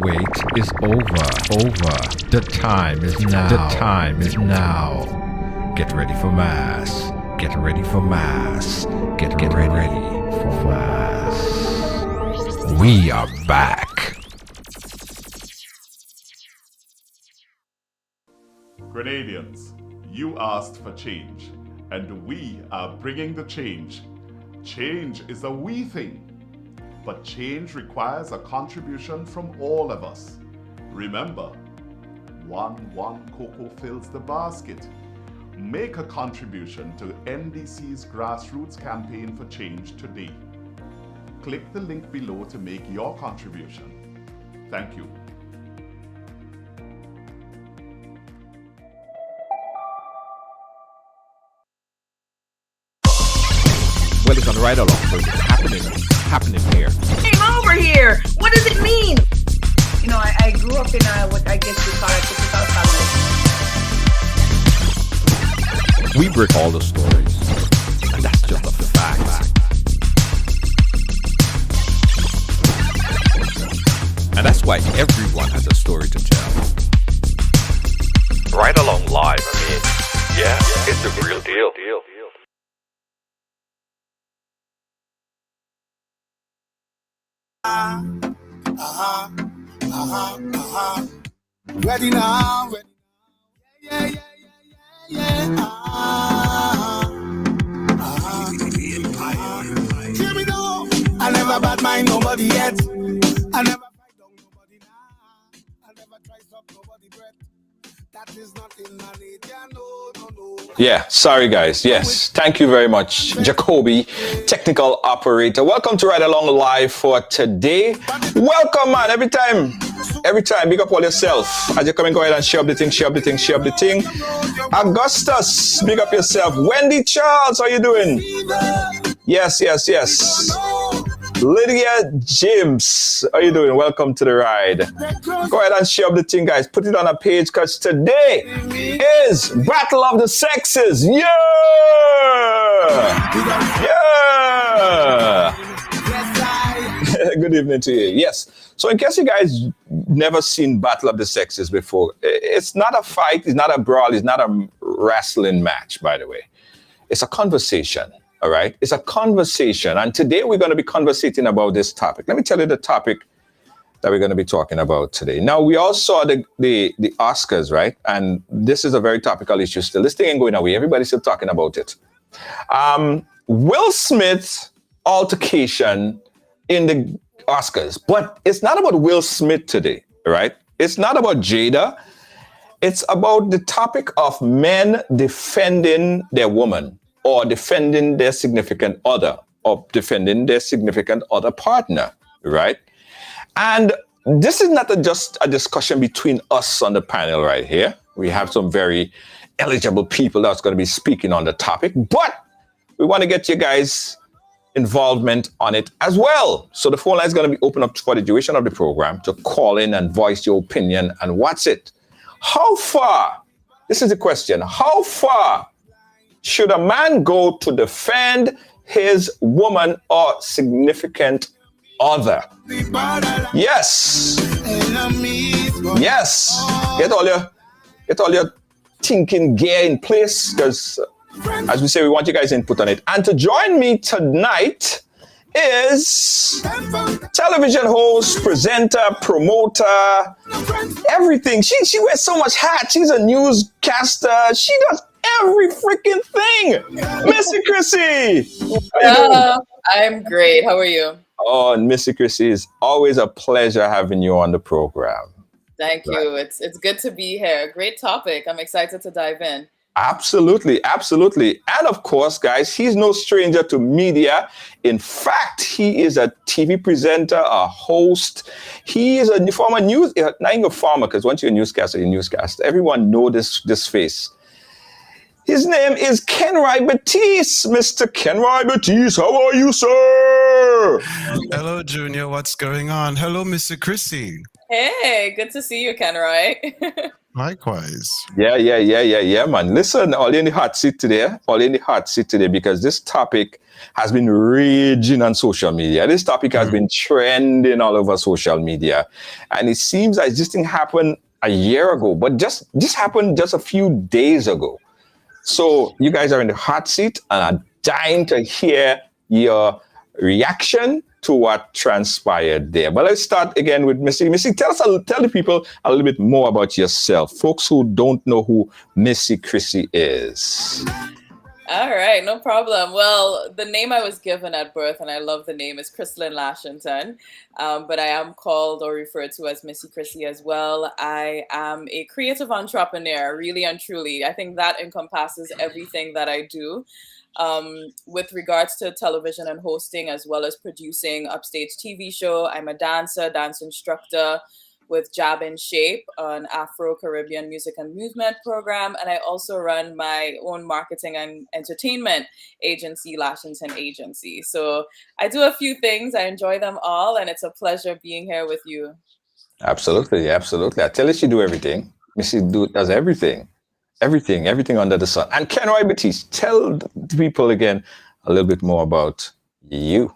Wait is over. The time is now. Get ready for mass. Get ready for mass. Get ready for mass. We are back. Grenadians, you asked for change, and we are bringing the change. Change is a we thing, but change requires a contribution from all of us. Remember, one cocoa fills the basket. Make a contribution to NDC's grassroots campaign for change today. Click the link below to make your contribution. Thank you. Well, it's on Ridealong, so it's happening here. Came over here. What does it mean? You know, I grew up in what I guess you call a typical family. We break all the stories, and that's just a fact. And that's why everyone has a story to tell. Ridealong live, I mean, yeah, it's a real deal. Ready now, yeah. Hear me now. I never bad mind nobody yet. I never fight down nobody now. I never try stop nobody breath. That is not in my nature, no. Yeah, sorry guys. Yes, thank you very much, Jacoby, technical operator. Welcome to Ridealong Live for today. Welcome, man. Every time, big up all yourself. As you come and go ahead and share up the thing. Augustus, big up yourself. Wendy Charles, how you doing? Yes. Lydia James, how you doing? Welcome to the ride. Go ahead and share up the thing, guys. Put it on a page, because today is Battle of the Sexes. Yeah! Good evening to you. Yes. So in case you guys never seen Battle of the Sexes before, it's not a fight, it's not a brawl, it's not a wrestling match, by the way. It's a conversation. All right, it's a conversation, and today we're going to be conversating about this topic. Let me tell you the topic that we're going to be talking about today. Now, we all saw the Oscars, right? And this is a very topical issue still. This thing ain't going away. Everybody's still talking about it. Will Smith altercation in the Oscars, but it's not about Will Smith today, right? It's not about Jada. It's about the topic of men defending their woman, or defending their significant other, or defending their significant other partner, right? And this is not just a discussion between us on the panel right here. We have some very eligible people that's going to be speaking on the topic, but we want to get you guys' involvement on it as well. So the phone line is going to be open up for the duration of the program to call in and voice your opinion. And what's it? How far, this is the question, how far should a man go to defend his woman or significant other. Yes. Yes. Get all your thinking gear in place, because as we say, we want you guys input on it. And to join me tonight is television host, presenter, promoter, everything. She wears so much hat. She's a newscaster. She does every freaking thing. Missy Chrissy. I'm great. How are you? Oh, and Missy Chrissy, is always a pleasure having you on the program. Thank you. It's good to be here. Great topic. I'm excited to dive in. Absolutely, absolutely. And of course, guys, he's no stranger to media. In fact, he is a TV presenter, a host. He is a former news, not even a farmer, because once you're a newscaster. Everyone know this face. His name is Kenroy Batiste. Mr. Kenroy Batiste, how are you, sir? Hello, Junior. What's going on? Hello, Mr. Chrissy. Hey, good to see you, Kenroy. Likewise. Yeah, man. Listen, all in the hot seat today, because this topic has been raging on social media. This topic has been trending all over social media. And it seems like this thing happened a year ago, but just happened just a few days ago. So you guys are in the hot seat and are dying to hear your reaction to what transpired there. But let's start again with Missy. Missy, tell the people a little bit more about yourself. Folks who don't know who Missy Chrissy is. All right, no problem. Well, the name I was given at birth, and I love the name, is Chrislyn Lashington. But I am called or referred to as Missy Chrissy as well. I am a creative entrepreneur, really and truly. I think that encompasses everything that I do. With regards to television and hosting, as well as producing Upstage TV show. I'm a dancer, dance instructor with Jab in Shape, an Afro-Caribbean music and movement program. And I also run my own marketing and entertainment agency, Lashington Agency. So I do a few things. I enjoy them all. And it's a pleasure being here with you. Absolutely. I tell you, she do everything. Missy does everything. Everything under the sun. And Kenroy Batiste, tell the people again a little bit more about you.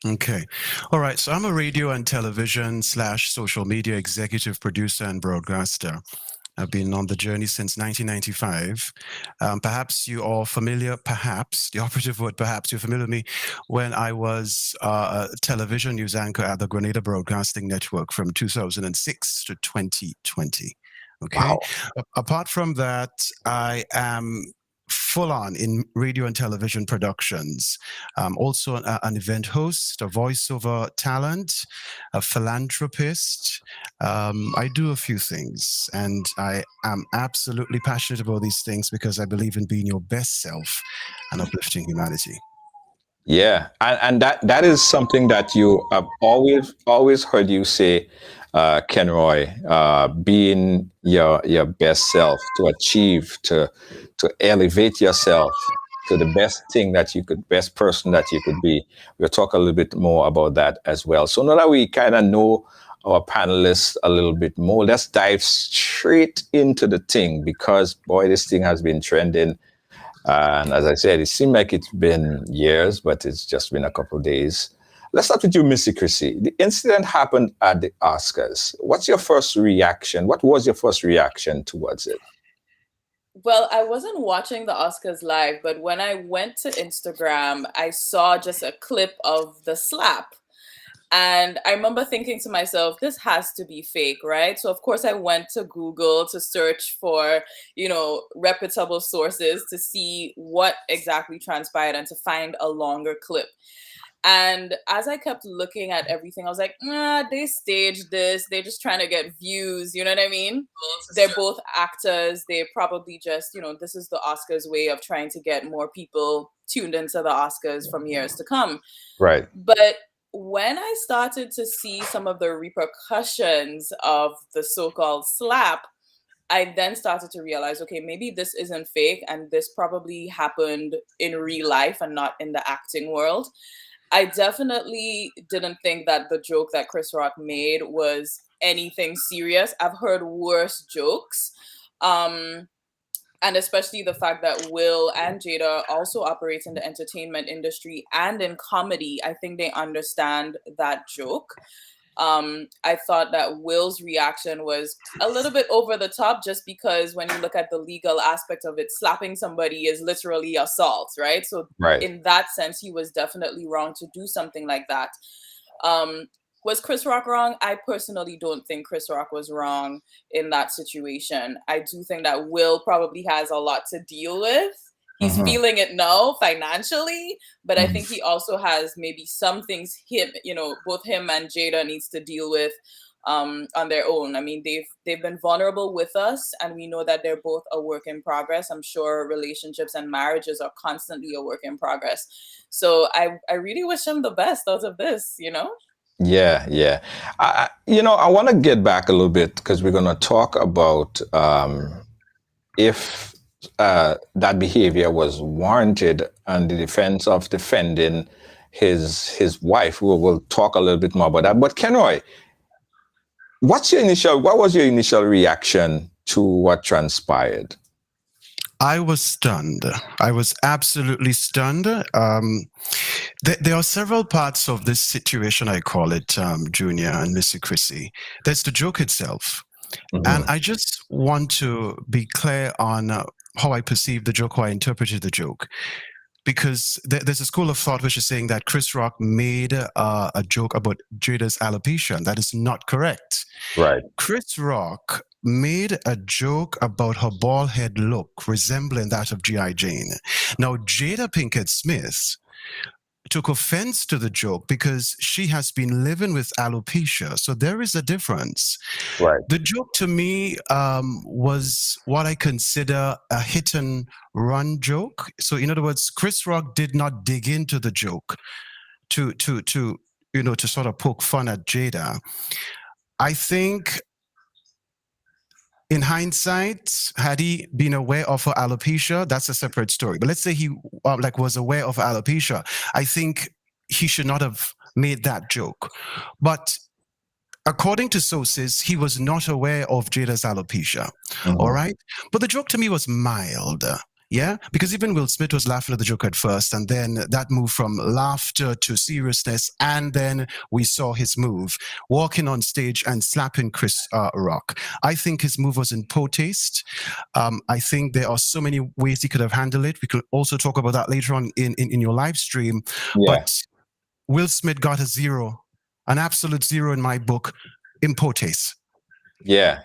Okay. All right. So I'm a radio and television / social media executive producer and broadcaster. I've been on the journey since 1995. Perhaps you are familiar, the operative word, perhaps you're familiar with me when I was a television news anchor at the Grenada Broadcasting Network from 2006 to 2020. Okay. Wow. Apart from that, I am full on in radio and television productions. Also an event host, a voiceover talent, a philanthropist. I do a few things, and I am absolutely passionate about these things because I believe in being your best self and uplifting humanity. Yeah, and that is something that you have always heard you say, Kenroy, being your best self, to achieve, to elevate yourself to the best person that you could be. We'll talk a little bit more about that as well. So now that we kind of know our panelists a little bit more, let's dive straight into the thing, because boy, this thing has been trending. And as I said, it seemed like it's been years, but it's just been a couple of days. Let's start with you, Missy Chrissy. The incident happened at the Oscars. What's your first reaction? What was your first reaction towards it? Well, I wasn't watching the Oscars live, but when I went to Instagram, I saw just a clip of the slap. And I remember thinking to myself, this has to be fake, right? So, of course, I went to Google to search for, reputable sources to see what exactly transpired and to find a longer clip. And as I kept looking at everything, I was like, they staged this. They're just trying to get views. You know what I mean? They're both actors. They probably just, this is the Oscars way of trying to get more people tuned into the Oscars from years to come. Right. But when I started to see some of the repercussions of the so-called slap, I then started to realize, okay, maybe this isn't fake, and this probably happened in real life and not in the acting world. I definitely didn't think that the joke that Chris Rock made was anything serious. I've heard worse jokes. And especially the fact that Will and Jada also operate in the entertainment industry and in comedy, I think they understand that joke. I thought that Will's reaction was a little bit over the top, just because when you look at the legal aspect of it, slapping somebody is literally assault, right? So Right. in that sense, he was definitely wrong to do something like that. Was Chris Rock wrong? I personally don't think Chris Rock was wrong in that situation. I do think that Will probably has a lot to deal with. He's feeling it now financially, but I think he also has maybe some things both him and Jada needs to deal with on their own. I mean, they've been vulnerable with us, and we know that they're both a work in progress. I'm sure relationships and marriages are constantly a work in progress. So I really wish him the best out of this, Yeah, yeah. I want to get back a little bit because we're going to talk about if that behavior was warranted and the defense of defending his wife. We'll talk a little bit more about that. But Kenroy, what was your initial reaction to what transpired? I was stunned. I was absolutely stunned. There are several parts of this situation, I call it, Junior and Missy Chrissy. There's the joke itself. And I just want to be clear on how I perceived the joke, how I interpreted the joke. Because there's a school of thought which is saying that Chris Rock made a joke about Jada's alopecia, and that is not correct. Right. Chris Rock made a joke about her bald head look resembling that of G.I. Jane. Now, Jada Pinkett Smith took offense to the joke because she has been living with alopecia. So there is a difference. Right. The joke to me was what I consider a hit and run joke. So in other words, Chris Rock did not dig into the joke to sort of poke fun at Jada. I think in hindsight, had he been aware of her alopecia, that's a separate story. But let's say he was aware of alopecia. I think he should not have made that joke. But according to sources, he was not aware of Jada's alopecia. All right? But the joke to me was mild. Yeah, because even Will Smith was laughing at the joke at first, and then that moved from laughter to seriousness, and then we saw his move, walking on stage and slapping Chris Rock. I think his move was in poor taste. I think there are so many ways he could have handled it. We could also talk about that later on in your live stream. Yeah. But Will Smith got a 0, an absolute 0 in my book, in poor taste. Yeah.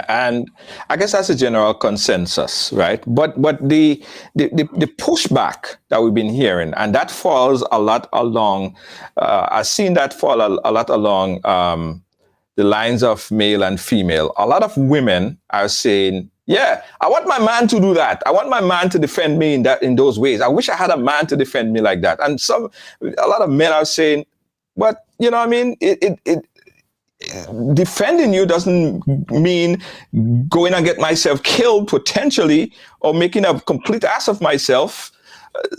And I guess that's a general consensus, right? But the pushback that we've been hearing, and that falls a lot along, I've seen that fall a lot along the lines of male and female. A lot of women are saying, yeah, I want my man to do that. I want my man to defend me in those ways. I wish I had a man to defend me like that. And a lot of men are saying, but you know what I mean? Defending you doesn't mean going and get myself killed potentially or making a complete ass of myself.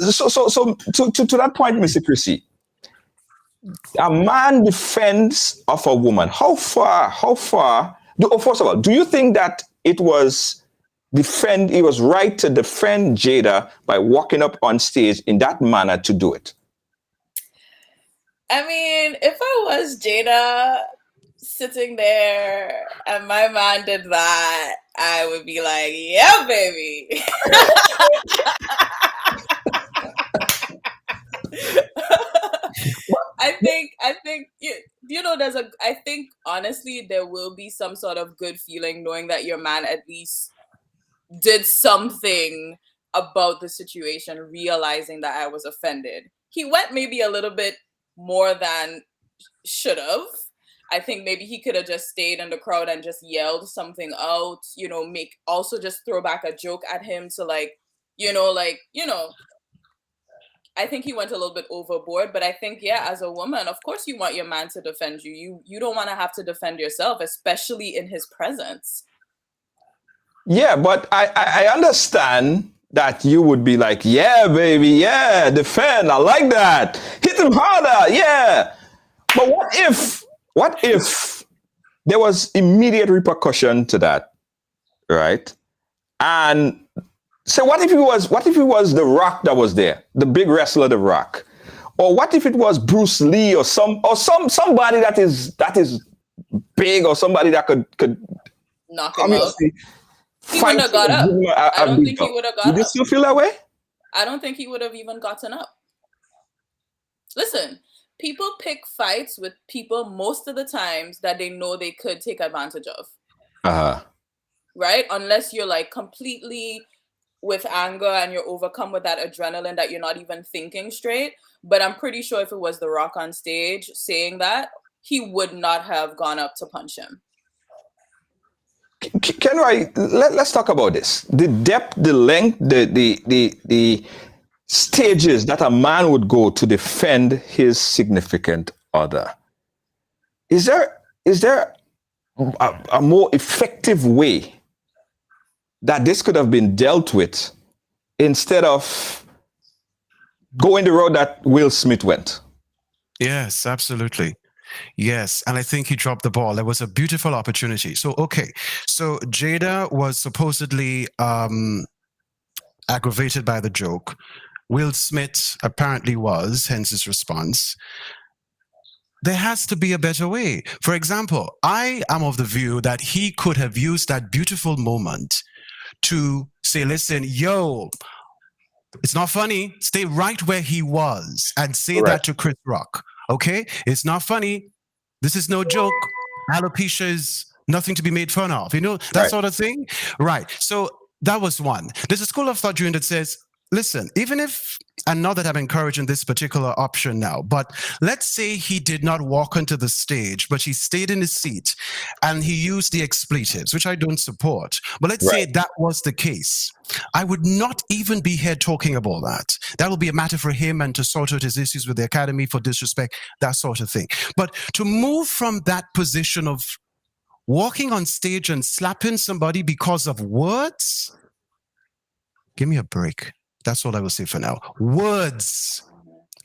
So to that point, Mr. Chrissy, a man defends of a woman. How far? First of all, do you think that it was right to defend Jada by walking up on stage in that manner to do it? I mean, if I was Jada sitting there and my man did that, I would be like, yeah, baby. I think I think honestly there will be some sort of good feeling knowing that your man at least did something about the situation, realizing that I was offended. He went maybe a little bit more than should have. I think maybe he could have just stayed in the crowd and just yelled something out, also just throw back a joke at him to I think he went a little bit overboard, but I think, yeah, as a woman, of course you want your man to defend you. You don't want to have to defend yourself, especially in his presence. Yeah, but I understand that you would be like, yeah, baby, yeah, defend. I like that. Hit him harder, yeah. But what if there was immediate repercussion to that, right? And So what if it was The Rock that was there, the big wrestler The Rock? Or what if it was Bruce Lee or somebody that is big, or somebody that could Knock him out. obviously He fight wouldn't have got and up. give him I a don't beat think he up? would have You got up. still feel that way? I don't think he would have even gotten up. Listen, people pick fights with people most of the times that they know they could take advantage of. Uh-huh. Right? Unless you're like completely with anger and you're overcome with that adrenaline that you're not even thinking straight. But I'm pretty sure if it was The Rock on stage saying that, he would not have gone up to punch him. Kenroy, let's talk about this. The depth, the length, the stages that a man would go to defend his significant other. Is there a more effective way that this could have been dealt with instead of going the road that Will Smith went? Yes, absolutely. Yes, and I think he dropped the ball. There was a beautiful opportunity. So, okay. So Jada was supposedly aggravated by the joke. Will Smith apparently was, hence his response. There has to be a better way. For example, I am of the view that he could have used that beautiful moment to say, listen, yo, it's not funny. Stay right where he was and say that to Chris Rock. Okay? It's not funny. This is no joke. Alopecia is nothing to be made fun of. You know, that sort of thing. Right. So that was one. There's a school of thought, June, that says, listen, even if, and not that I'm encouraging this particular option now, but let's say he did not walk onto the stage, but he stayed in his seat and he used the expletives, which I don't support. But let's say that was the case. I would not even be here talking about that. That will be a matter for him and to sort out his issues with the academy for disrespect, that sort of thing. But to move from that position of walking on stage and slapping somebody because of words, give me a break. That's all I will say for now. Words.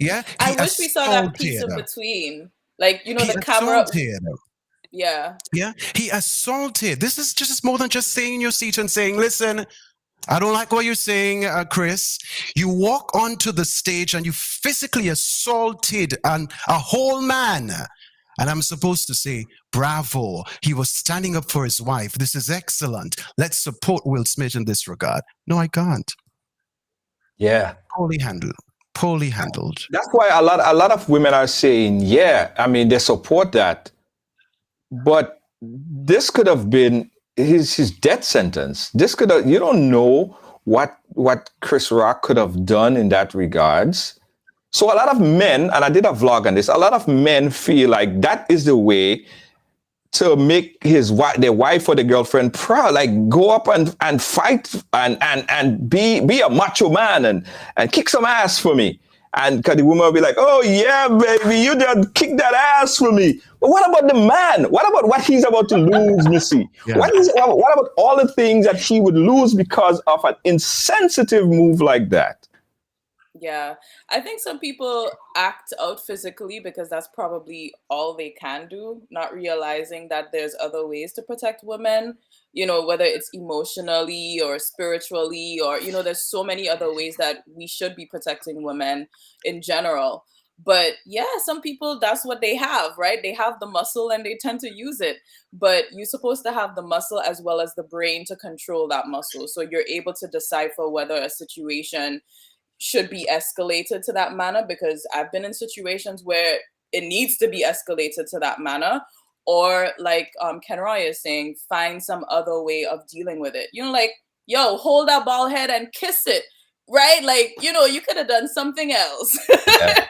Yeah. I wish we saw that piece in between. Like, you know, the camera. Yeah. Yeah. He assaulted. This is just more than just staying in your seat and saying, listen, I don't like what you're saying, Chris. You walk onto the stage and you physically assaulted a whole man. And I'm supposed to say, bravo. He was standing up for his wife. This is excellent. Let's support Will Smith in this regard. No, I can't. Yeah. Poorly handled. That's why a lot of women are saying, yeah, I mean, they support that. But this could have been his death sentence. This could have, you don't know what Chris Rock could have done in that regards. So a lot of men, and I did a vlog on this, a lot of men feel like that is the way to make their wife or the girlfriend proud, like go up and fight and be a macho man and kick some ass for me. And because the woman will be like, oh yeah, baby, you just kick that ass for me. But what about the man? What about what he's about to lose, Missy? Yeah. What about all the things that he would lose because of an insensitive move like that? Yeah, I think some people act out physically because that's probably all they can do, not realizing that there's other ways to protect women, you know, whether it's emotionally or spiritually, or, you know, there's so many other ways that we should be protecting women in general. But yeah, some people, that's what they have, right? They have the muscle and they tend to use it. But you're supposed to have the muscle as well as the brain to control that muscle. So you're able to decipher whether a situation should be escalated to that manner, because I've been in situations where it needs to be escalated to that manner, or like Kenroy is saying, find some other way of dealing with it. You know, like, yo, hold that bald head and kiss it, right? Like, you know, you could have done something else. Yeah.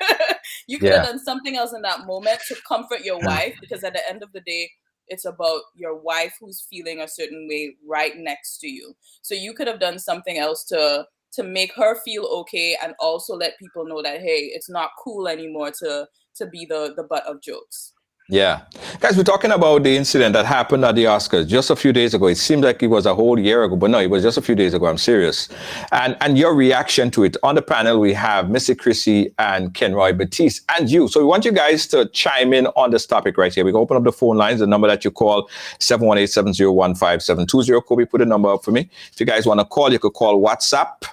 You could have done something else in that moment to comfort your wife, because at the end of the day, it's about your wife who's feeling a certain way right next to you. So you could have done something else to make her feel okay, and also let people know that, hey, it's not cool anymore to be the butt of jokes. Yeah. Guys, we're talking about the incident that happened at the Oscars just a few days ago. It seemed like it was a whole year ago, but no, it was just a few days ago. I'm serious. And your reaction to it. On the panel, we have Missy Chrissy and Kenroy Batiste and you. So we want you guys to chime in on this topic right here. We can open up the phone lines. The number that you call, 718-701-5720. Kobe, put a number up for me. If you guys want to call, you could call WhatsApp.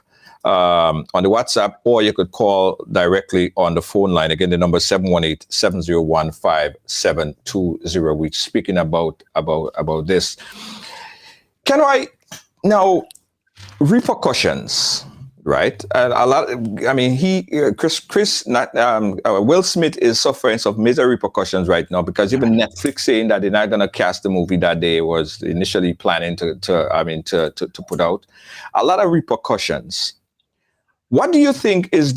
On the WhatsApp, or you could call directly on the phone line. Again, the number is 718-701-5720. We're speaking about this. Can I now repercussions, right? And a lot. I mean, Will Smith is suffering some major repercussions right now because even Netflix saying that they're not going to cast the movie that they was initially planning to put out. A lot of repercussions. What do you think what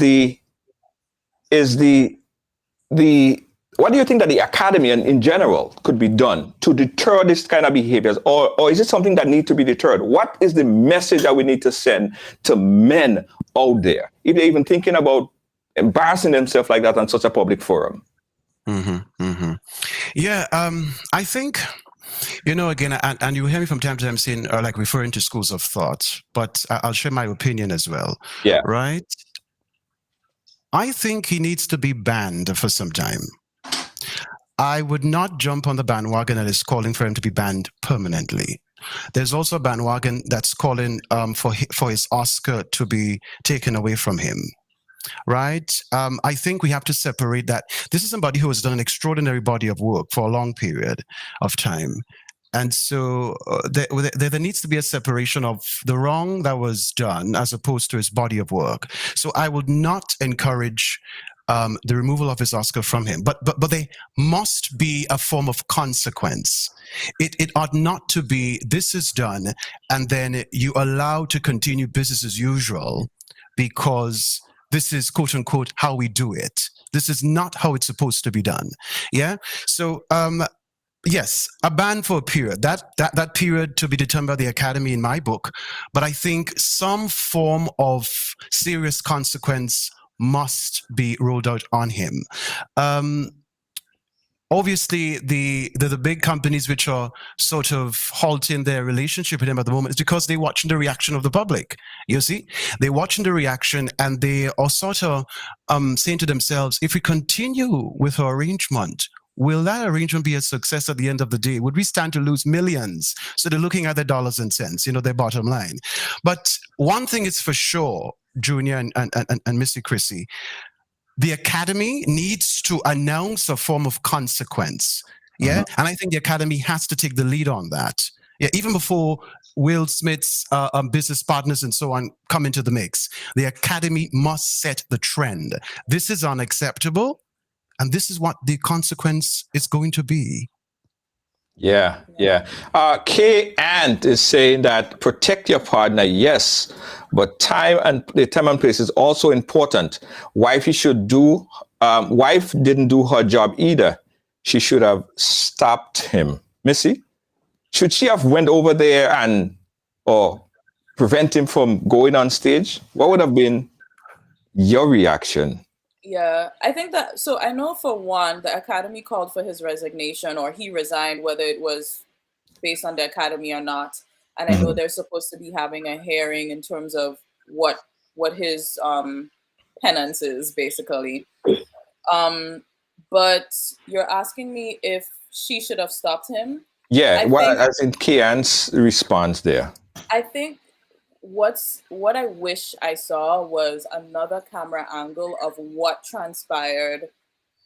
do you think that the academy and in general could be done to deter this kind of behaviors, or is it something that needs to be deterred? What is the message that we need to send to men out there if they're even thinking about embarrassing themselves like that on such a public forum? Yeah, I think, again, and you hear me from time to time saying, or like referring to schools of thought, but I'll share my opinion as well. Yeah. Right? I think he needs to be banned for some time. I would not jump on the bandwagon that is calling for him to be banned permanently. There's also a bandwagon that's calling for his Oscar to be taken away from him. Right? I think we have to separate that. This is somebody who has done an extraordinary body of work for a long period of time. And so there needs to be a separation of the wrong that was done as opposed to his body of work. So I would not encourage the removal of his Oscar from him. But there must be a form of consequence. It ought not to be, this is done, and then you allow to continue business as usual because this is, quote unquote, how we do it. This is not how it's supposed to be done. Yeah. So, yes, a ban for a period. That period to be determined by the Academy in my book. But I think some form of serious consequence must be rolled out on him. Obviously, the big companies which are sort of halting their relationship with him at the moment is because they're watching the reaction of the public. You see, they're watching the reaction and they are sort of saying to themselves, if we continue with our arrangement, will that arrangement be a success at the end of the day? Would we stand to lose millions? So they're looking at their dollars and cents, their bottom line. But one thing is for sure, Junior and Missy Chrissy, the Academy needs to announce a form of consequence. Yeah. And I think the Academy has to take the lead on that. Yeah. Even before Will Smith's business partners and so on come into the mix, the Academy must set the trend. This is unacceptable. And this is what the consequence is going to be. Yeah. Kay Ant is saying that protect your partner, yes, but time and place is also important. Wife didn't do her job either. She should have stopped him. Missy, should she have went over there or prevent him from going on stage? What would have been your reaction? Yeah, I think that, so I know for one, the Academy called for his resignation or he resigned, whether it was based on the Academy or not. And I know they're supposed to be having a hearing in terms of what his penance is, basically. But you're asking me if she should have stopped him? Yeah, as in Kian's response there. I think what I wish I saw was another camera angle of what transpired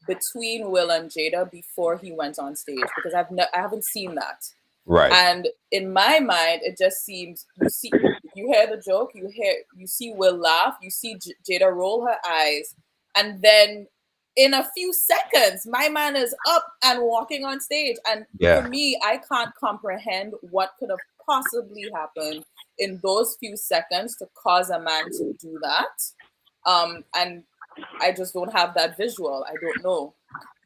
between Will and Jada before he went on stage, because I haven't seen that. Right. And in my mind, it just seems you hear the joke, you see Will laugh, you see Jada roll her eyes, and then in a few seconds, my man is up and walking on stage. And for me, I can't comprehend what could have possibly happened in those few seconds to cause a man to do that. And I just don't have that visual. I don't know.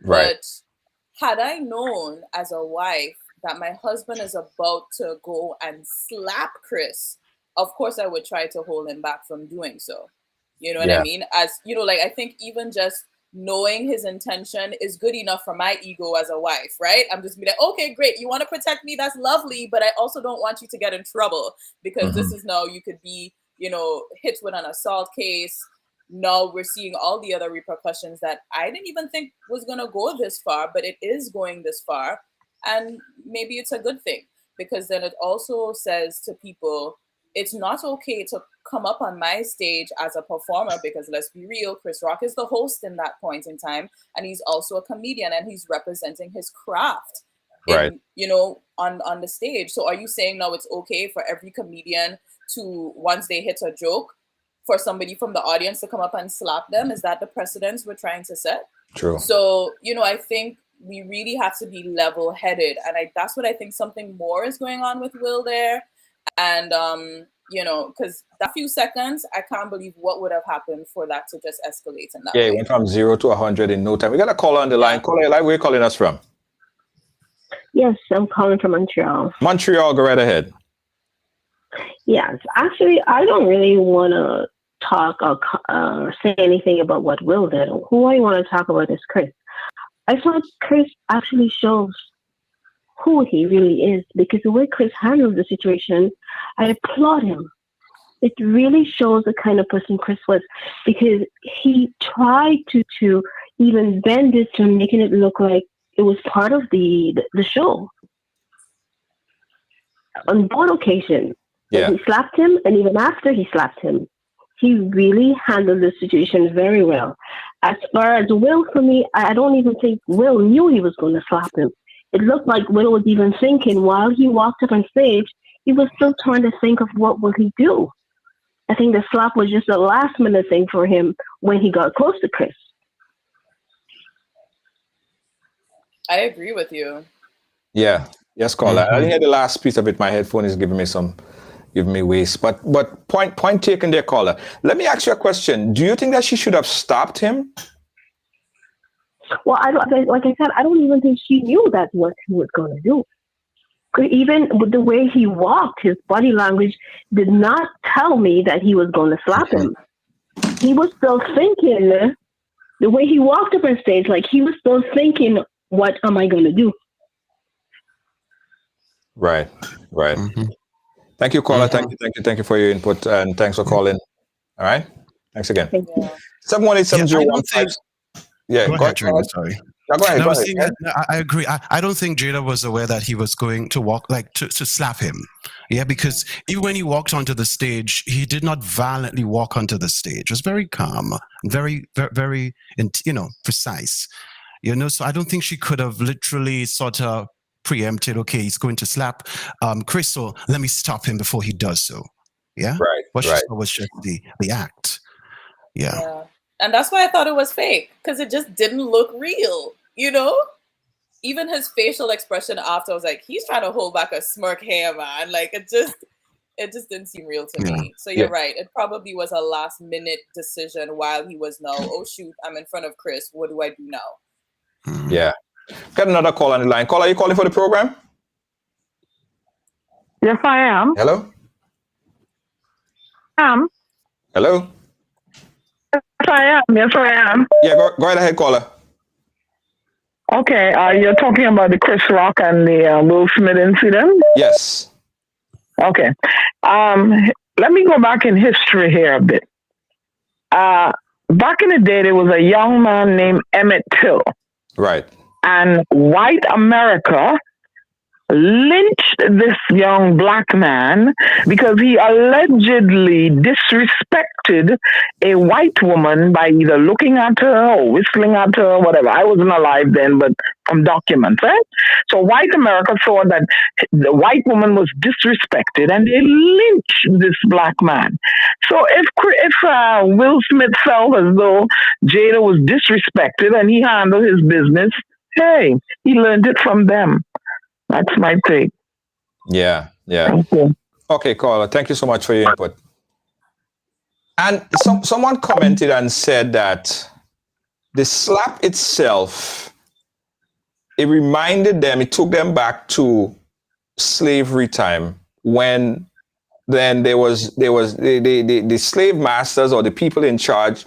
Right. But had I known as a wife that my husband is about to go and slap Chris, of course I would try to hold him back from doing so. You know what I mean? As you know, like, I think even just knowing his intention is good enough for my ego as a wife, right? I'm just be like, okay, great. You want to protect me? That's lovely. But I also don't want you to get in trouble, because this is now, you could be, hit with an assault case. Now we're seeing all the other repercussions that I didn't even think was going to go this far, but it is going this far. And maybe it's a good thing, because then it also says to people, it's not okay to come up on my stage as a performer, because let's be real, Chris Rock is the host in that point in time, and he's also a comedian, and he's representing his craft, Right. on the stage. So are you saying now it's okay for every comedian to, once they hit a joke, for somebody from the audience to come up and slap them? Is that the precedence we're trying to set? True. So, I think we really have to be level-headed, and that's what I think something more is going on with Will there. And, because that few seconds, I can't believe what would have happened for that to just escalate in that way. It went from 0 to 100 in no time. We got a caller on the line. Caller, where are you calling us from? Yes, I'm calling from Montreal. Montreal, go right ahead. Yes, actually, I don't really want to talk or say anything about what Will did. Who I want to talk about is Chris. I thought Chris actually shows who he really is, because the way Chris handled the situation, I applaud him. It really shows the kind of person Chris was, because he tried to even bend it to making it look like it was part of the show. On both occasions, he slapped him, and even after he slapped him, he really handled the situation very well. As far as Will, for me, I don't even think Will knew he was going to slap him. It looked like Will was even thinking while he walked up on stage, he was still trying to think of what will he do. I think the slap was just a last minute thing for him when he got close to Chris. I agree with you. Yeah. Yes, caller. I didn't hear the last piece of it. My headphone is giving me waste. But point taken there, caller. Let me ask you a question. Do you think that she should have stopped him? Well, like I said, I don't even think she knew that's what he was going to do. Even with the way he walked, his body language did not tell me that he was going to slap him. He was still thinking, the way he walked up on stage, like he was still thinking, what am I going to do? Right. Thank you, caller. Thank you for your input, and thanks for calling. All right. Thanks again. Thank you. 718-701-5. Yeah, go ahead, Jada, sorry. No, go ahead. I agree. I don't think Jada was aware that he was going to walk, to slap him. Yeah, because even when he walked onto the stage, he did not violently walk onto the stage. It was very calm, very, very, precise. So I don't think she could have literally sort of preempted, okay, he's going to slap Chris, so let me stop him before he does so. Yeah? Right. What she saw was just the act. Yeah. And that's why I thought it was fake, because it just didn't look real, Even his facial expression after, I was like, he's trying to hold back a smirk here, man. Like, it just didn't seem real to me. So you're right. It probably was a last minute decision while he was oh shoot, I'm in front of Chris. What do I do now? Yeah. Got another call on the line. Caller, are you calling for the program? Yes, I am. Hello? Hello? Yes, I am. Yeah, go right ahead, caller. Okay, you're talking about the Chris Rock and the Will Smith incident? Yes. Okay. Let me go back in history here a bit. Back in the day, there was a young man named Emmett Till. Right. And white America lynched this young black man because he allegedly disrespected a white woman by either looking at her or whistling at her, whatever. I wasn't alive then, but from documents, right? So white America saw that the white woman was disrespected and they lynched this black man. So if Will Smith felt as though Jada was disrespected and he handled his business, hey, he learned it from them. That's my take. Yeah. Thank you. Okay, caller. Thank you so much for your input. And someone commented and said that the slap itself, it took them back to slavery time when then the slave masters or the people in charge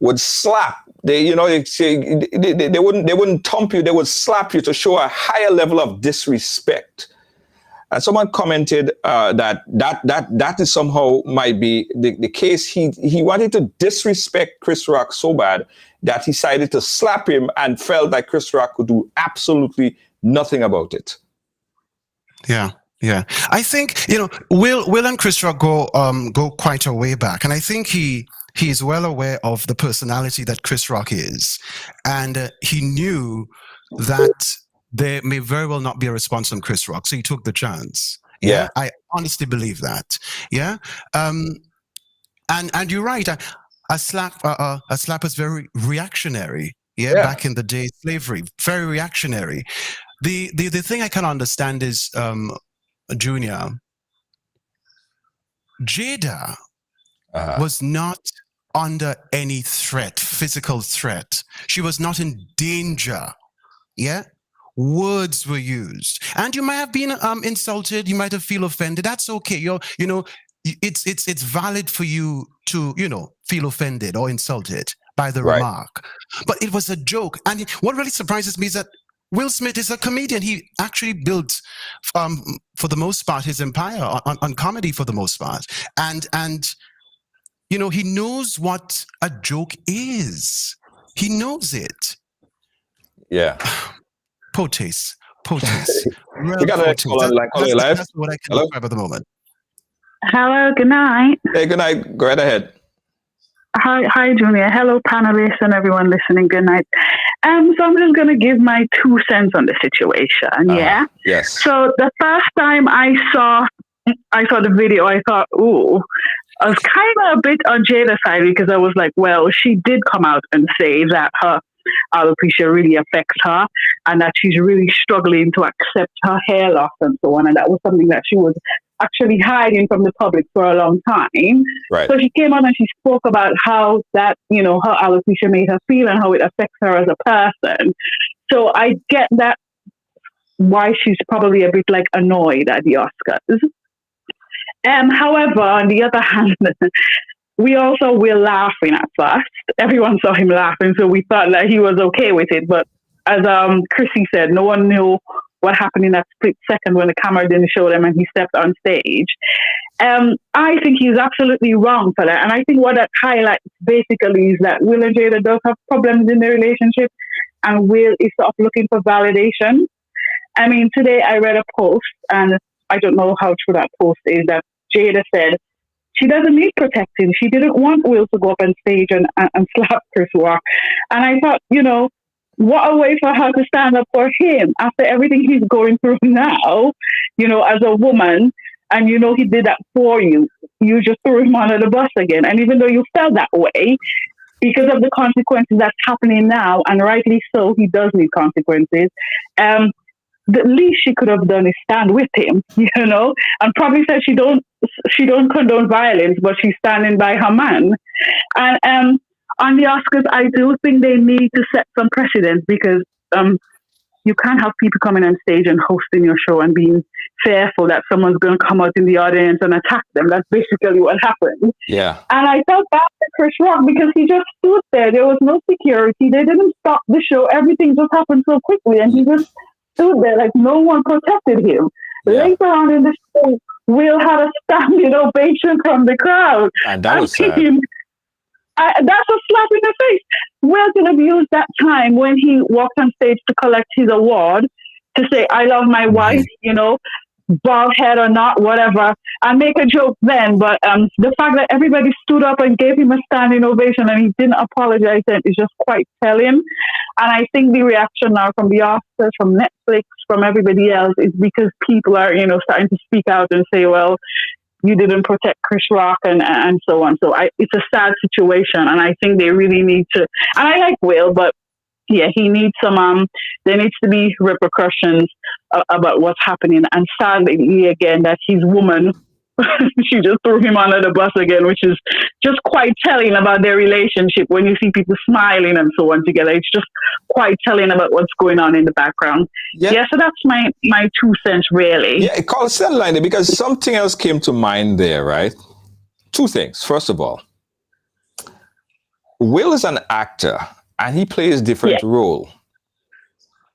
would slap They wouldn't thump you. They would slap you to show a higher level of disrespect. And someone commented that is somehow might be the case. He wanted to disrespect Chris Rock so bad that he decided to slap him and felt that Chris Rock could do absolutely nothing about it. Yeah. Yeah, I think Will and Chris Rock go quite a way back, and I think he's well aware of the personality that Chris Rock is, and he knew that there may very well not be a response from Chris Rock, so he took the chance. Yeah, I honestly believe that. Yeah, and you're right. A slap is very reactionary. Yeah, back in the day, slavery, very reactionary. The thing I can understand is. Junior, Jada was not under any threat, physical threat. She was not in danger. Yeah, words were used, and you might have been insulted. You might have feel offended. That's okay. It's valid for you to feel offended or insulted by the remark. But it was a joke, and what really surprises me is that Will Smith is a comedian. He actually built, for the most part, his empire on comedy for the most part. And he knows what a joke is. He knows it. Yeah. Potace. You got a call on live. That's what I can describe at the moment. Hello, good night. Hey, good night. Go right ahead. Hi, Junior. Hello, panelists and everyone listening. Good night. So I'm just going to give my 2 cents on the situation. Yeah. Yes. So the first time I saw the video, I thought, ooh, I was kind of a bit on Jada's side because I was like, well, she did come out and say that her alopecia really affects her and that she's really struggling to accept her hair loss and so on. And that was something that she was actually hiding from the public for a long time. Right. So she came out and she spoke about how that, her alopecia made her feel and how it affects her as a person. So I get that why she's probably a bit like annoyed at the Oscars. However, on the other hand, we also were laughing at first. Everyone saw him laughing, so we thought that he was okay with it. But as Chrissy said, no one knew what happened in that split second when the camera didn't show them and he stepped on stage. I think he's absolutely wrong for that. And I think what that highlights basically is that Will and Jada does have problems in their relationship and Will is sort of looking for validation. I mean, today I read a post, and I don't know how true that post is, that Jada said she doesn't need protecting. She didn't want Will to go up on stage and slap Chris Rock. And I thought, what a way for her to stand up for him after everything he's going through now, as a woman. And, he did that for you. You just threw him under the bus again. And even though you felt that way, because of the consequences that's happening now, and rightly so, he does need consequences. The least she could have done is stand with him, and probably said she don't condone violence, but she's standing by her man. And on the Oscars, I do think they need to set some precedents because you can't have people coming on stage and hosting your show and being fearful that someone's going to come out in the audience and attack them. That's basically what happened. Yeah. And I felt bad for Chris Rock because he just stood there. There was no security. They didn't stop the show. Everything just happened so quickly, and he just stood there like no one protected him. Yeah. Later on in the show, Will had a standing ovation from the crowd. And that was sad. That's a slap in the face. Will could have used that time when he walked on stage to collect his award to say, I love my wife, bald head or not, whatever, and make a joke then. But the fact that everybody stood up and gave him a standing ovation and he didn't apologize then is just quite telling. And I think the reaction now from the Oscars, from Netflix, from everybody else is because people are, starting to speak out and say, well, you didn't protect Chris Rock and so on. So it's a sad situation, and I think they really need to. And I like Will, but yeah, he needs some. There needs to be repercussions about what's happening. And sadly, again, that his woman, she just threw him under the bus again, which is just quite telling about their relationship. When you see people smiling and so on together, it's just quite telling about what's going on in the background. Yeah, so that's my 2 cents, really. Yeah, call Line because something else came to mind there, right? 2 things. First of all, Will is an actor, and he plays different Yeah. role.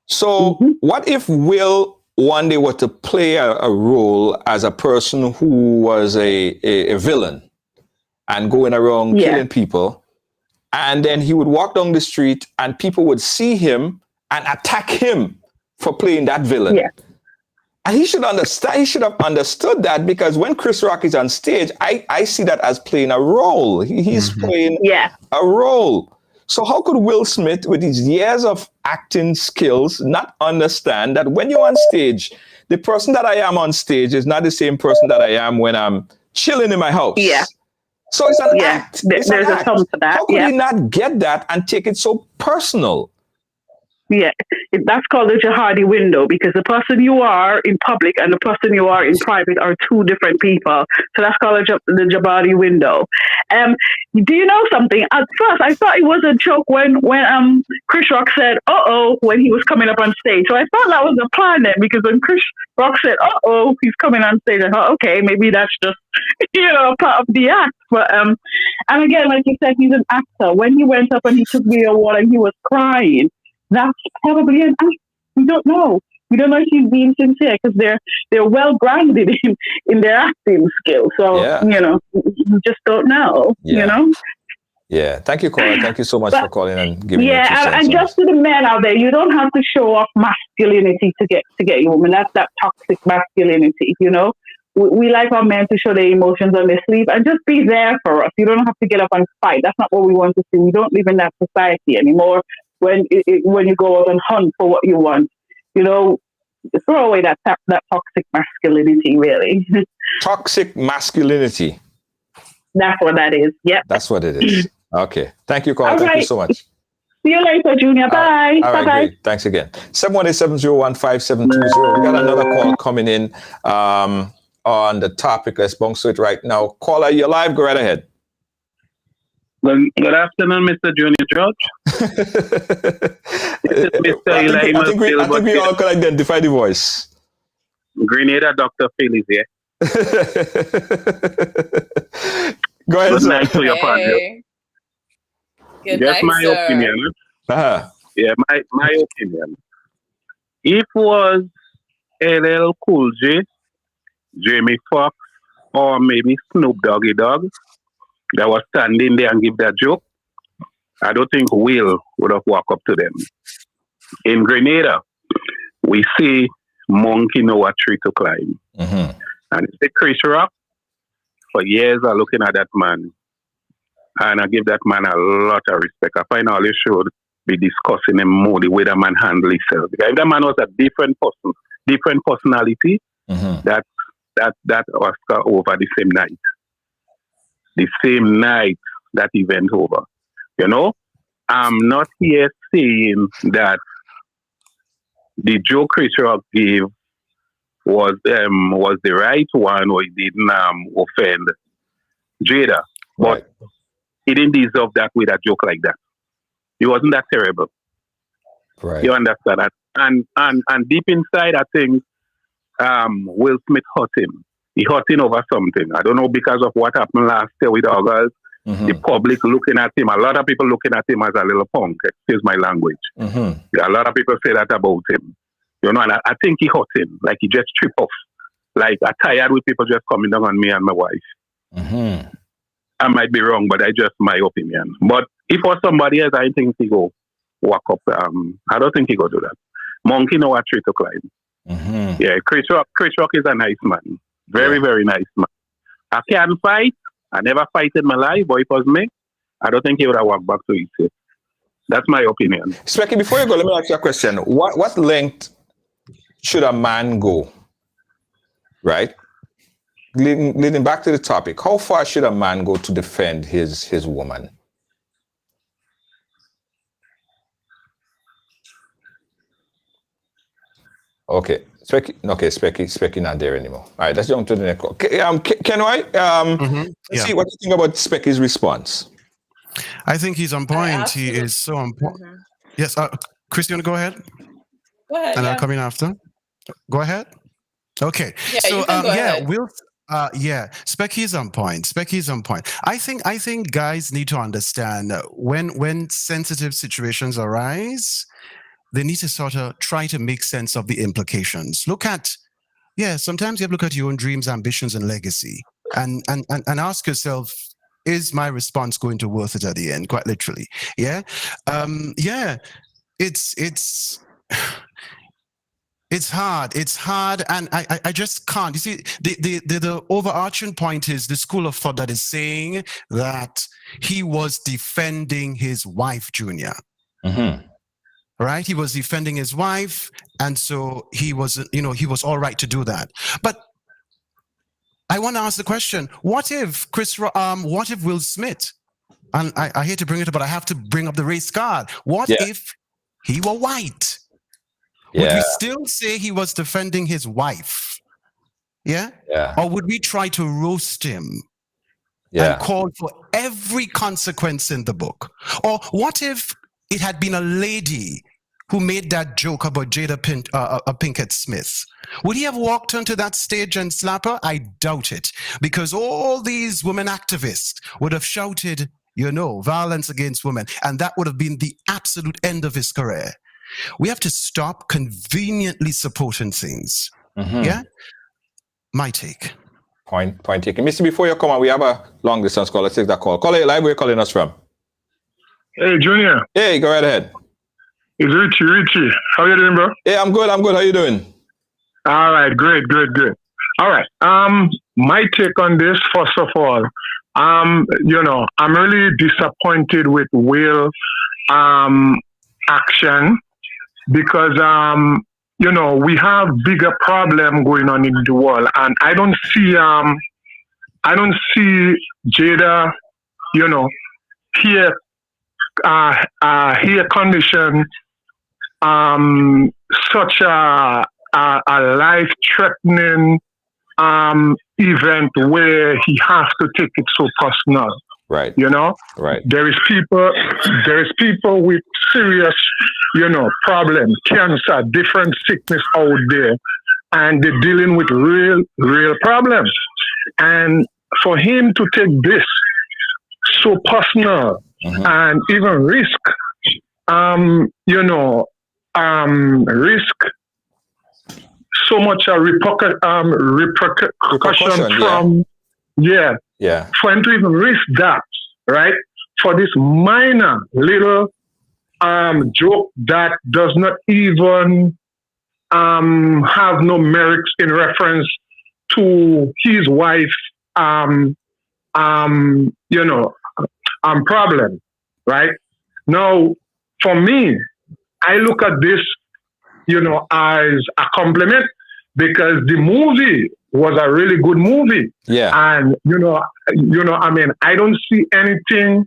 So what if Will one day were to play a role as a person who was a villain and going around Yeah. killing people, and then he would walk down the street and people would see him and attack him for playing that villain? Yeah. And he should understand. He should have understood that, because when Chris Rock is on stage, I see that as playing a role. He's playing a role. So how could Will Smith, with his years of acting skills, not understand that when you're on stage, the person that I am on stage is not the same person that I am when I'm chilling in my house? Yeah. So it's an act. It's There's an a act. sum to that. How could he not get that and take it so personal? Yeah, that's called the jihadi window, because the person you are in public and the person you are in private are two different people. So that's called the jihadi window. Do you know something? At first, I thought it was a joke when Chris Rock said "uh-oh" when he was coming up on stage. So I thought that was a plan then, because when Chris Rock said "uh-oh," he's coming on stage, I thought, okay, maybe that's just part of the act. But and again, like you said, he's an actor. When he went up and he took the award and he was crying, that's probably an act. We don't know. We don't know if he's being sincere, because they're well grounded in their acting skills. So you just don't know. Yeah. Thank you, Cora. Thank you so much for calling and giving me your 2 cents. And just to the men out there, you don't have to show off masculinity to get your woman. That's that toxic masculinity. We like our men to show their emotions on their sleeve and just be there for us. You don't have to get up and fight. That's not what we want to see. We don't live in that society anymore. When you go out and hunt for what you want, throw away that toxic masculinity, really. Toxic masculinity. That's what that is. Yep. That's what it is. Okay. Thank you, Carl. Thank you so much. See you later, Junior. Bye. All right, Bye-bye. great. Thanks again. 718-701-5720. We got another call coming in on the topic. Let's bounce to it right now. Caller, you're live. Go right ahead. Good afternoon, Mr. Junior George. I think we all can identify the voice. Grenada Dr. Phil is here. Go ahead, Good sir. night to your partner. Good Just night, my sir. opinion. Uh-huh. Yeah, my opinion. If was LL Cool J, Jamie Foxx, or maybe Snoop Doggy Dogg that was standing there and give that joke, I don't think Will would have walked up to them. In Grenada, we see monkey know a tree to climb. Mm-hmm. And it's the Chris Rock. For years, I'm looking at that man, and I give that man a lot of respect. I find all he should be discussing him more the way that man handle himself. Because if that man was a different person, different personality, that Oscar over the same night. The same night that event over. I'm not here saying that the joke Chris Rock gave was the right one, or he didn't offend Jada, but he didn't deserve that with a joke like that. He wasn't that terrible. Right. You understand that? And deep inside, I think Will Smith hurt him. He hurt him over something. I don't know, because of what happened last year with August. The public looking at him, a lot of people looking at him as a little punk, excuse my language. A lot of people say that about him. And I think he hurt him, like he just tripped off. Like, I'm tired with people just coming down on me and my wife. I might be wrong, but that's just my opinion. But if it was somebody else, I think he go walk up. I don't think he go do that. Monkey know a tree to climb. Yeah, Chris Rock is a nice man. Very, very nice man. I can fight. I never fight in my life, but if it was me, I don't think he would have walked back to it. That's my opinion. Specky, before you go, let me ask you a question. What length should a man go? Right? Leading back to the topic, how far should a man go to defend his woman? Okay. Specky not there anymore. All right, let's jump to the next call. Can I? Let's see what you think about Specky's response. I think he's on point. He is so on point. Yes, Chris, you want to go ahead? Go ahead. And I'll come in after. Go ahead. Okay. Yeah, so you can go ahead. Specky's on point. Specky's on point. I think guys need to understand when sensitive situations arise, they need to sort of try to make sense of the implications. Sometimes you have to look at your own dreams, ambitions, and legacy, and ask yourself, is my response going to worth it at the end? Quite literally, yeah. It's hard. It's hard, and I just can't. You see, the overarching point is the school of thought that is saying that he was defending his wife, Junior. Mm-hmm. Right? He was defending his wife, and so he was all right to do that. But I want to ask the question: what if Will Smith? And I hate to bring it up, but I have to bring up the race card. What if he were white? Would we still say he was defending his wife? Yeah? Or would we try to roast him and call for every consequence in the book? Or what if it had been a lady who made that joke about Jada Pinkett Smith? Would he have walked onto that stage and slap her? I doubt it, because all these women activists would have shouted, violence against women, and that would have been the absolute end of his career. We have to stop conveniently supporting things. Mm-hmm. Yeah? My take. Point taken. Mister, before you come on, we have a long distance call. Let's take that call. Caller, live, where you calling us from? Hey, Junior. Hey, go right ahead. It's Richie. How you doing, bro? Hey, I'm good. How you doing? All right, great. All right. My take on this, first of all, I'm really disappointed with Will action. Because, we have bigger problem going on in the world, and I don't see Jada, here condition, such a life-threatening, event where he has to take it so personal. Right. Right. There is people with serious, problems, cancer, different sickness out there, and they're dealing with real problems. And for him to take this so personal and even risk, risk so much a repercussion from, for him to even risk that, right? For this minor little joke that does not even have no merits in reference to his wife, problem, right? Now, for me, I look at this, as a compliment, because the movie was a really good movie. Yeah. And, I don't see anything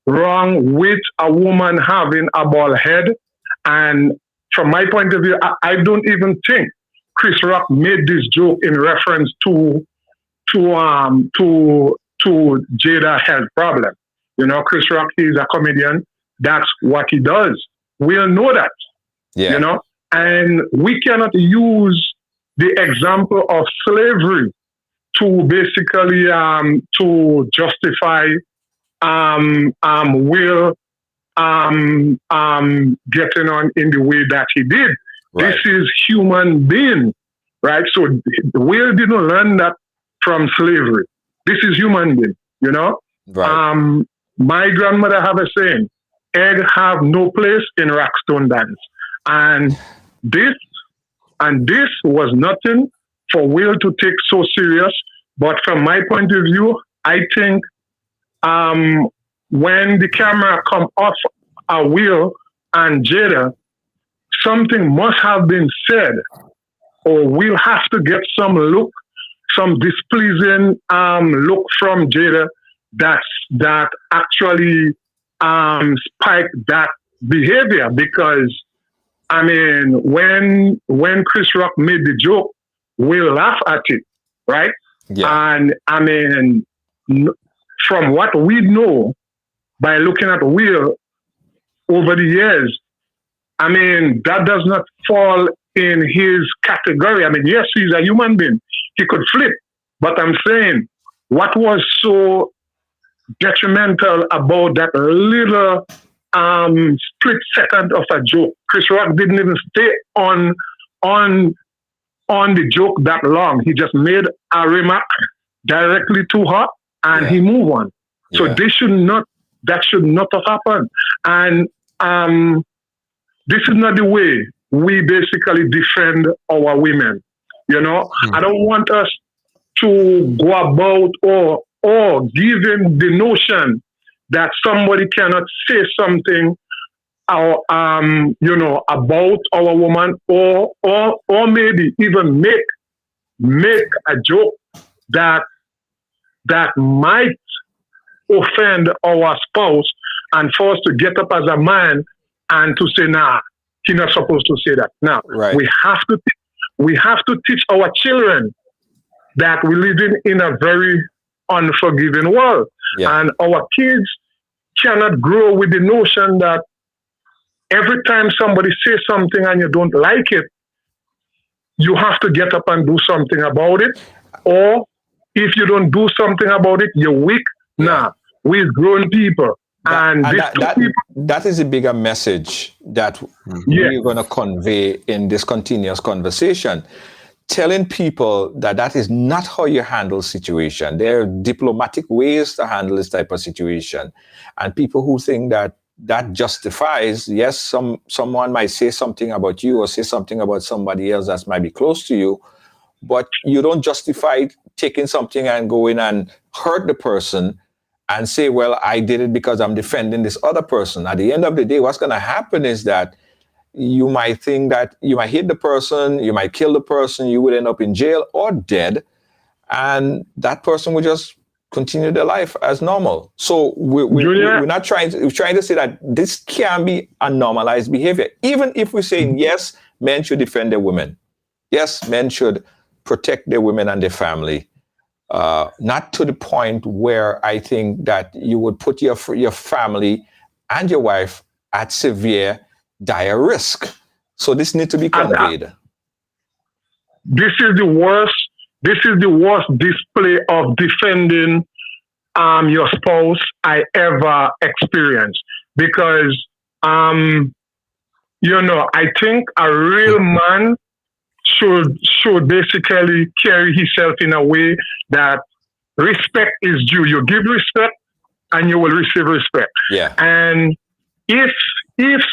wrong with a woman having a bald head. And from my point of view, I don't even think Chris Rock made this joke in reference to Jada health problem. Chris Rock is a comedian. That's what he does. We'll know that. Yeah. And we cannot use the example of slavery to basically to justify Will getting on in the way that he did. Right. This is human being, right? So Will didn't learn that from slavery. This is human being, Right. My grandmother have a saying, egg have no place in Rockstone dance. And this was nothing for Will to take so serious. But from my point of view, I think when the camera come off Will and Jada, something must have been said, or we'll have to get some displeasing look from Jada that actually spiked that behavior. Because when Chris Rock made the joke, we'll laugh at it, right? Yeah. And from what we know by looking at Will over the years, that does not fall in his category. Yes, he's a human being. He could flip, But I'm saying, what was so detrimental about that little split second of a joke? Chris Rock didn't even stay on the joke that long. He just made a remark directly to her, and he moved on. So that should not have happened. And this is not the way we basically defend our women. You know, I don't want us to go about or give him the notion that somebody cannot say something or about our woman or maybe even make a joke that might offend our spouse and for us to get up as a man and to say, nah, he's not supposed to say that. Now, we have to teach our children that we live in a very unforgiving world. And our kids cannot grow with the notion that every time somebody says something and you don't like it, you have to get up and do something about it. Or if you don't do something about it, you're weak. Nah, we're grown people. That is a bigger message that we're going to convey in this continuous conversation. Telling people that is not how you handle situation. There are diplomatic ways to handle this type of situation. And people who think that justifies, yes, someone might say something about you or say something about somebody else that might be close to you, but you don't justify taking something and going and hurt the person and say, well, I did it because I'm defending this other person. At the end of the day, what's going to happen is that you might think that you might hit the person, you might kill the person, you would end up in jail or dead, and that person would just continue their life as normal. So we're not trying to say that this can be a normalized behavior. Even if we're saying, yes, men should defend their women. Yes, men should protect their women and their family. Not to the point where I think that you would put your family and your wife at severe, dire risk. So this needs to be conveyed. This is the worst display of defending your spouse I ever experienced. Because I think a real man should basically carry himself in a way that respect is due. You give respect and you will receive respect. Yeah. And if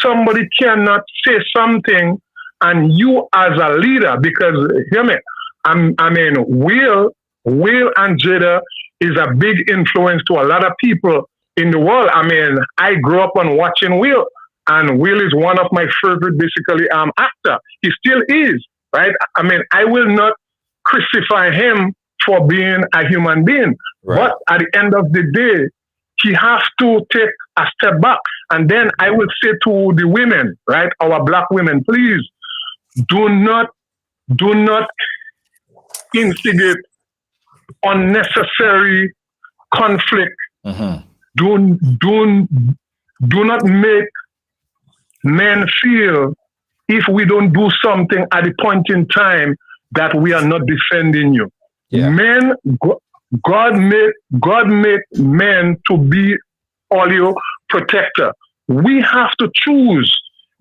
somebody cannot say something and you as a leader, because hear me, Will and Jada is a big influence to a lot of people in the world. I mean, I grew up on watching Will, and Will is one of my favorite basically actor. He still is, right? I mean, I will not crucify him for being a human being. Right. But at the end of the day, he has to take a step back. And then I will say to the women, right, our black women, please do not instigate unnecessary conflict. Mm-hmm. Do not make men feel if we don't do something at a point in time that we are not defending you. Yeah. Men, God made men to be all your protector. We have to choose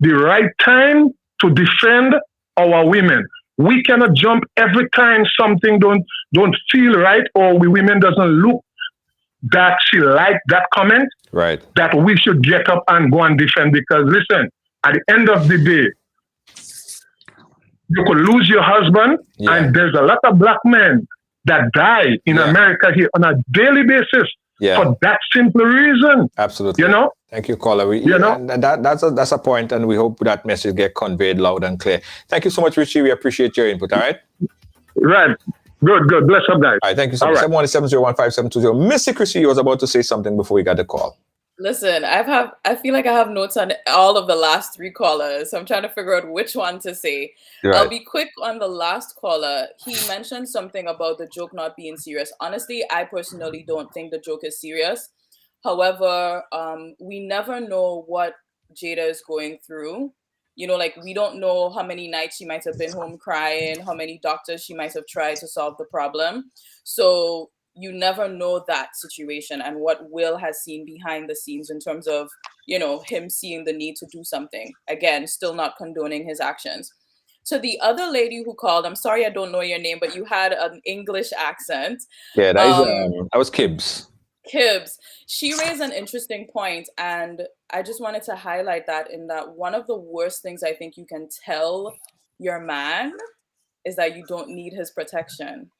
the right time to defend our women. We cannot jump every time something don't feel right or we women doesn't look that she liked that comment. Right. That we should get up and go and defend, because listen, at the end of the day, you could lose your husband, and there's a lot of black men that die in America here on a daily basis for that simple reason. Absolutely. You know? Thank you, caller. That's a point, and we hope that message get conveyed loud and clear. Thank you so much, Richie. We appreciate your input, all right? Right. Good. Bless up, guys. All right, thank you so much. 717-015-720. Missy Chrissy, you was about to say something before we got the call. Listen, I feel like I have notes on all of the last three callers, so I'm trying to figure out which one to say. Right. I'll be quick on the last caller. He mentioned something about the joke not being serious. Honestly, I personally don't think the joke is serious. However, we never know what Jada is going through. You know, like we don't know how many nights she might have been home crying, how many doctors she might have tried to solve the problem. So you never know that situation and what Will has seen behind the scenes in terms of, you know, him seeing the need to do something. Again, still not condoning his actions. So the other lady who called, I'm sorry I don't know your name, but you had an English accent. Yeah, that was Kibbs. Kibbs, she raised an interesting point, and I just wanted to highlight that in that one of the worst things I think you can tell your man is that you don't need his protection.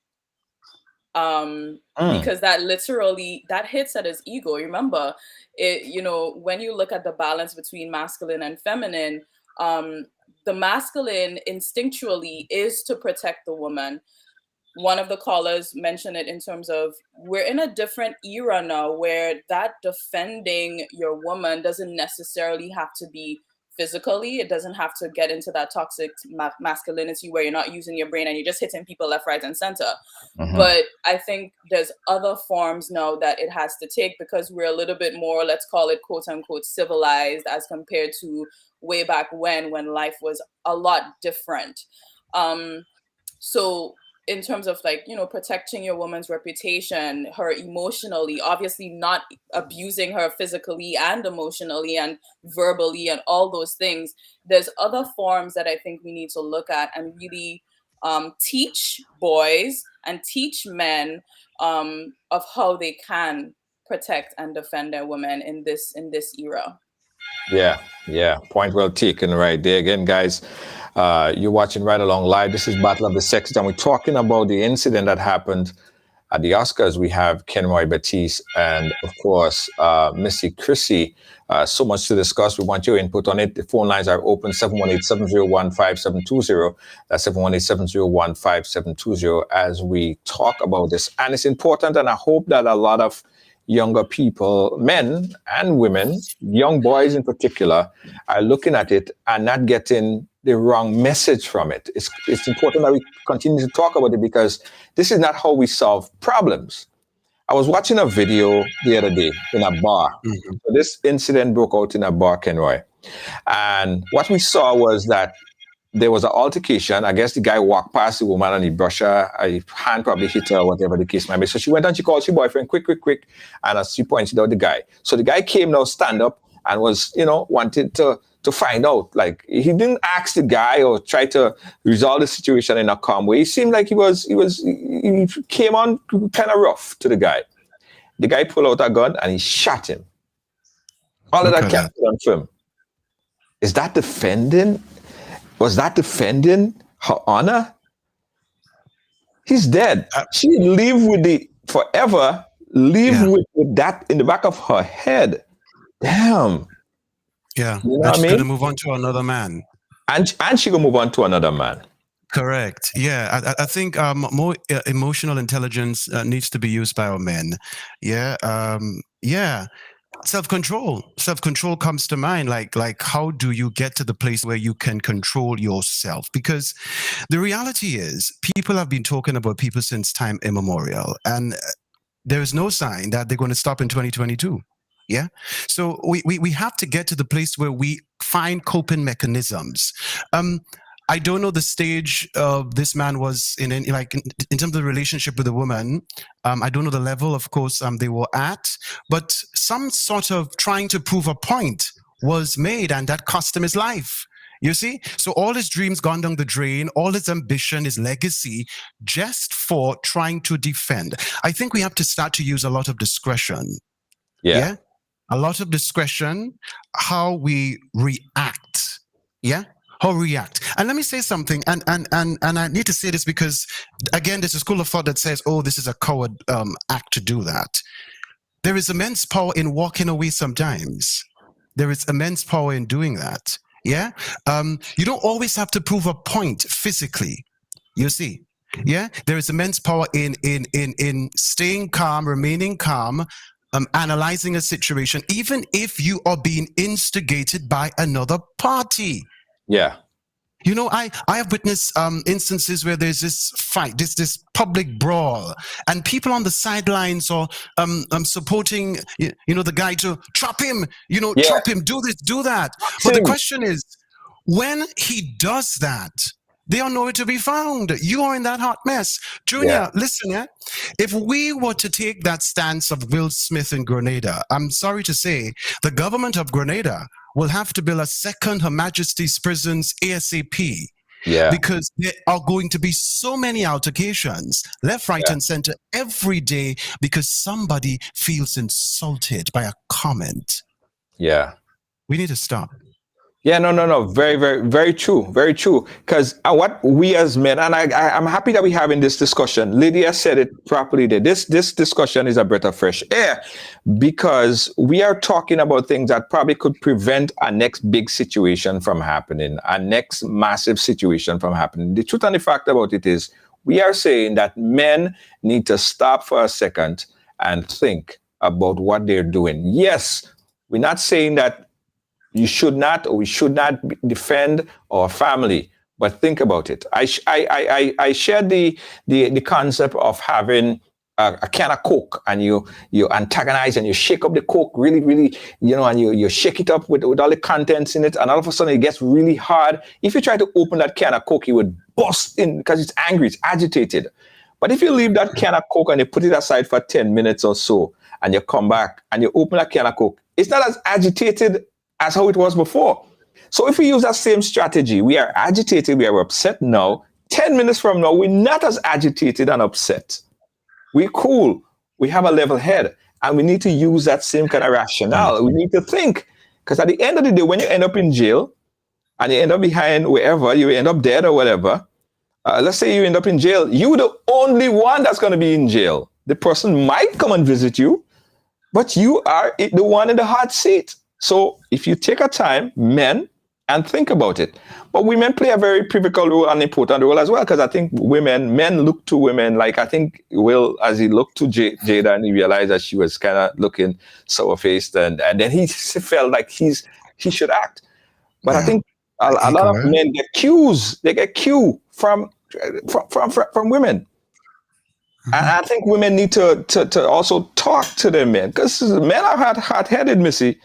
Because that literally that hits at his ego. Remember, it, you know, when you look at the balance between masculine and feminine, the masculine instinctually is to protect the woman. One of the callers mentioned it in terms of we're in a different era now where that defending your woman doesn't necessarily have to be physically. It doesn't have to get into that toxic masculinity where you're not using your brain and you're just hitting people left, right, and center. But I think there's other forms now that it has to take because we're a little bit more, let's call it quote unquote, civilized as compared to way back when life was a lot different. So in terms of like, you know, protecting your woman's reputation, her emotionally, obviously not abusing her physically and emotionally and verbally and all those things, there's other forms that I think we need to look at and really teach boys and teach men of how they can protect and defend their women in this era. Yeah. Point well taken right there. Again, guys, you're watching Ridealong Live. This is Battle of the Sexes, and we're talking about the incident that happened at the Oscars. We have Kenroy Batiste and, of course, Missy Chrissy. So much to discuss. We want your input on it. The phone lines are open, 718-701-5720. That's 718-701-5720 as we talk about this. And it's important, and I hope that a lot of younger people, men and women, young boys in particular, are looking at it and not getting the wrong message from it. It's important that we continue to talk about it because this is not how we solve problems. I was watching a video the other day in a bar. So this incident broke out in a bar, Kenroy. And what we saw was that there was an altercation. I guess the guy walked past the woman and he brushed her. A hand probably hit her, whatever the case might be. So she went and she called her boyfriend, quick. And as she pointed out the guy. So the guy came now, stand up, and was, you know, wanted to find out. Like, he didn't ask the guy or try to resolve the situation in a calm way. He seemed like he came on kind of rough to the guy. The guy pulled out a gun and he shot him. All of that captured on film. Is that defending? Was that defending her honor? He's dead. She live with with that in the back of her head. Damn. Yeah. You know and she's going to move on to another man. And she going to move on to another man. Correct. Yeah. I think more emotional intelligence needs to be used by our men. Yeah. Self-control comes to mind. Like how do you get to the place where you can control yourself? Because the reality is people have been talking about people since time immemorial, and there is no sign that they're going to stop in 2022. Yeah. So we have to get to the place where we find coping mechanisms. I don't know the stage this man was in terms of the relationship with the woman. I don't know the level, of course, they were at, but some sort of trying to prove a point was made, and that cost him his life. You see? So all his dreams gone down the drain, all his ambition, his legacy, just for trying to defend. I think we have to start to use a lot of discretion. Yeah? A lot of discretion, how we react. Yeah? How react. And let me say something, and I need to say this because, again, there's a school of thought that says, oh, this is a coward act to do that. There is immense power in walking away sometimes. There is immense power in doing that. Yeah? You don't always have to prove a point physically. You see? Yeah? There is immense power in staying calm, remaining calm, analyzing a situation, even if you are being instigated by another party. Yeah. You know, I have witnessed instances where there's this fight, this public brawl, and people on the sidelines are supporting, the guy to chop him, chop him, do this, do that. But the question is, When he does that, they are nowhere to be found. You are in that hot mess. Junior, listen, if we were to take that stance of Will Smith in Grenada, I'm sorry to say, the government of Grenada will have to build a second Her Majesty's prisons ASAP. Yeah. Because there are going to be so many altercations, left, right, and center every day because somebody feels insulted by a comment. Yeah. We need to stop. Yeah, no. Very, very, very true. Very true. Because what we as men, and I'm happy that we're having this discussion. Lydia said it properly there. This discussion is a breath of fresh air because we are talking about things that probably could prevent our next big situation from happening, our next massive situation from happening. The truth and the fact about it is we are saying that men need to stop for a second and think about what they're doing. Yes, we're not saying that you should not or we should not defend our family, but think about it. I shared the concept of having a can of Coke and you antagonize and you shake up the Coke really, really, and you shake it up with all the contents in it, and all of a sudden it gets really hard. If you try to open that can of Coke, it would burst in because it's angry, it's agitated. But if you leave that can of Coke and you put it aside for 10 minutes or so, and you come back and you open that can of Coke, it's not as agitated as how it was before. So if we use that same strategy, we are agitated, we are upset now. 10 minutes from now, we're not as agitated and upset. We're cool. We have a level head. And we need to use that same kind of rationale. We need to think. Because at the end of the day, when you end up in jail, and you end up behind wherever, you end up dead or whatever, let's say you end up in jail, you're the only one that's going to be in jail. The person might come and visit you, but you are the one in the hot seat. So if you take a time, men, and think about it. But women play a very pivotal role and important role as well, because I think men look to women, like I think Will, as he looked to Jada and he realized that she was kind of looking sour-faced, and then he felt like he should act. But I think a lot of men get cues. They get cue from women. And I think women need to also talk to their men, because men are hot-headed, Missy.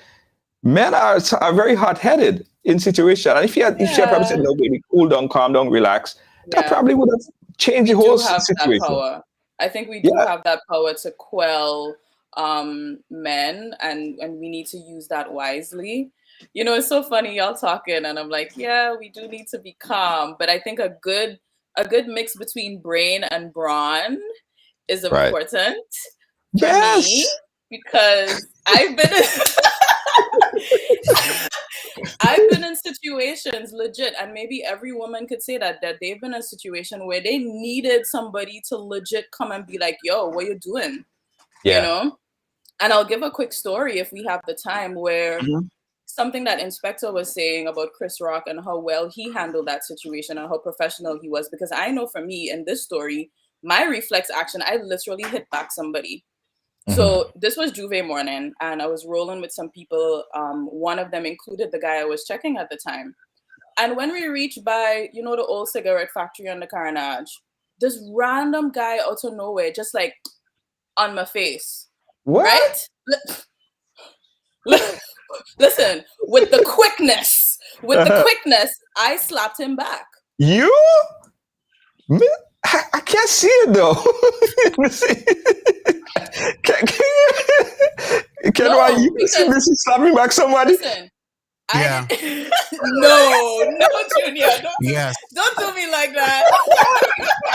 Men are very hot-headed in situation. And if you had probably said, no, baby, cool down, calm down, relax, that probably would have changed the whole situation. That power. I think we do have that power to quell men, and we need to use that wisely. It's so funny, y'all talking, and I'm like, yeah, we do need to be calm. But I think a good mix between brain and brawn is important for me, because I've been in situations, legit, and maybe every woman could say that they've been in a situation where they needed somebody to legit come and be like, yo, what you doing? And I'll give a quick story if we have the time, where something that Inspector was saying about Chris Rock and how well he handled that situation and how professional he was, because I know for me in this story, my reflex action, I literally hit back somebody. So this was Juve morning, and I was rolling with some people. One of them included the guy I was checking at the time. And when we reached by, the old cigarette factory on the Carnage, this random guy out of nowhere, just like on my face. What? Right? Listen, with the quickness, I slapped him back. You? I can't see it though. Can you see this slapping back somebody? Listen, no, Junior, don't do me like that.